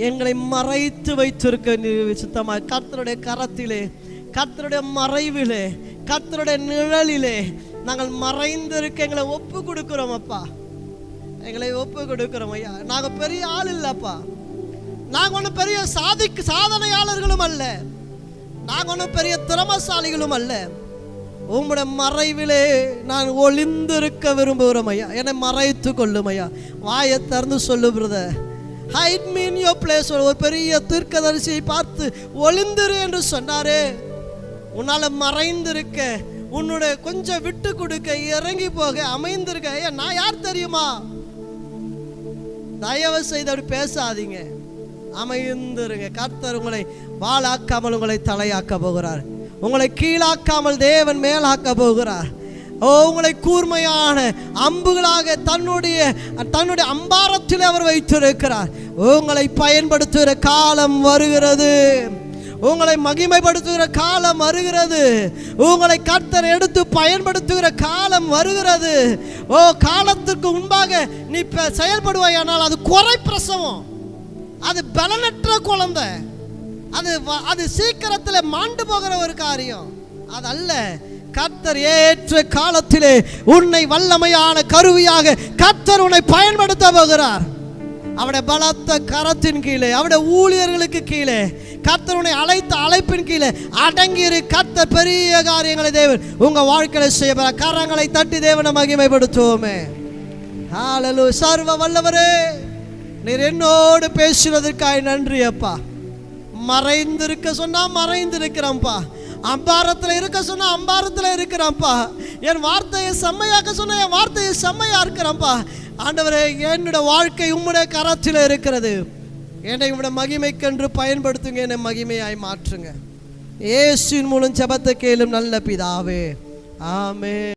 எங்களை மறைத்து வைத்திருக்க நீர் சுத்தமாக கர்த்தருடைய கரத்திலே, கர்த்தருடைய மறைவிலே, கர்த்தருடைய நிழலிலே நாங்கள் மறைந்திருக்க எங்களை ஒப்பு கொடுக்கிறோம் அப்பா. எங்களை ஒப்பு கொடுக்கிறோம் ஐயா. நாங்கள் பெரிய ஆள் இல்லப்பா, நாங்கள் ஒன்றும் பெரிய சாதனையாளர்களும் அல்ல, நாங்கள் ஒன்றும் பெரிய திறமசாலிகளும் அல்ல. உங்களுடைய மறைவிலே நான் ஒளிந்திருக்க விரும்புகிறோம் ஐயா. என்னை மறைத்து கொள்ளும் ஐயா. வாயை திறந்து சொல்லு brother, hide me in your place. ஒரு பெரிய தீர்க்கதரிசியை பார்த்து ஒளிந்திரு என்று சொன்னாரே. உன்னால மறைந்திருக்க, உன்னுடைய கொஞ்சம் விட்டு கொடுக்க, இறங்கி போக, அமைந்திருக்க. ஐயா நான் யார் தெரியுமா? தயவு செய்து அப்படி பேசாதீங்க, அமைந்திருங்க. கர்த்தர் உங்களை வாளாக்காமல் உங்களை தலையாக்க போகிறார். உங்களை கீழாக்காமல் தேவன் மேலாக்க போகிறார். உங்களை கூர்மையான அம்புகளாக தன்னுடைய அம்பாரத்தில் அவர் வைத்திருக்கிறார். உங்களை பயன்படுத்துகிற காலம் வருகிறது, உங்களை மகிமைப்படுத்துகிற காலம் வருகிறது, உங்களை கர்த்தர் எடுத்து பயன்படுத்துகிற காலம் வருகிறது. காலத்திற்கு முன்பாக நீ செயல்படுவாயானால் அது குறை பிரசவம், அது பலனற்ற குழந்தை, அது சீக்கிரத்தில் மாண்டு போகிற ஒரு காரியம். அதல்ல, கர்த்தர் ஏற்ற காலத்திலே உன்னை வல்லமையான கருவியாக கர்த்தர் உன்னை பயன்படுத்த போகிறார். அவருடைய பலத்த கரத்தின் கீழே, அவருடைய ஊழியர்களுக்கு கீழே, கர்த்தர் உன்னை அழைத்த அழைப்பின் கீழே அடங்கியிரு. கர்த்தர் பெரிய காரியங்களை தேவன் உங்க வாழ்க்கையில செய்ய. கரங்களை தட்டி தேவனை மகிமைப்படுத்துவோமே. ஹல்லேலூயா. சர்வ வல்லவரே, நீர் என்னோடு பேசுவதற்காக நன்றி அப்பா. மறைந்திருக்க சொன்னா மறைந்திருக்கிறோம்ப்பா, அம்பாரத்தில் இருக்க சொன்னா அம்பாரத்தில் இருக்கிறான்ப்பா. என் வார்த்தையை செம்மையாக்க சொன்ன என் வார்த்தையை செம்மையா இருக்கிறான்ப்பா. ஆண்டவரே, என்னுடைய வாழ்க்கை உம்முடைய கரத்தில் இருக்கிறது. என்னை உம்முடைய மகிமைக்கென்று பயன்படுத்துங்க, என்னை மகிமையாய் மாற்றுங்க. இயேசுவின் மூலம் ஜெபத்தை கேளும் நல்ல பிதாவே, ஆமென்.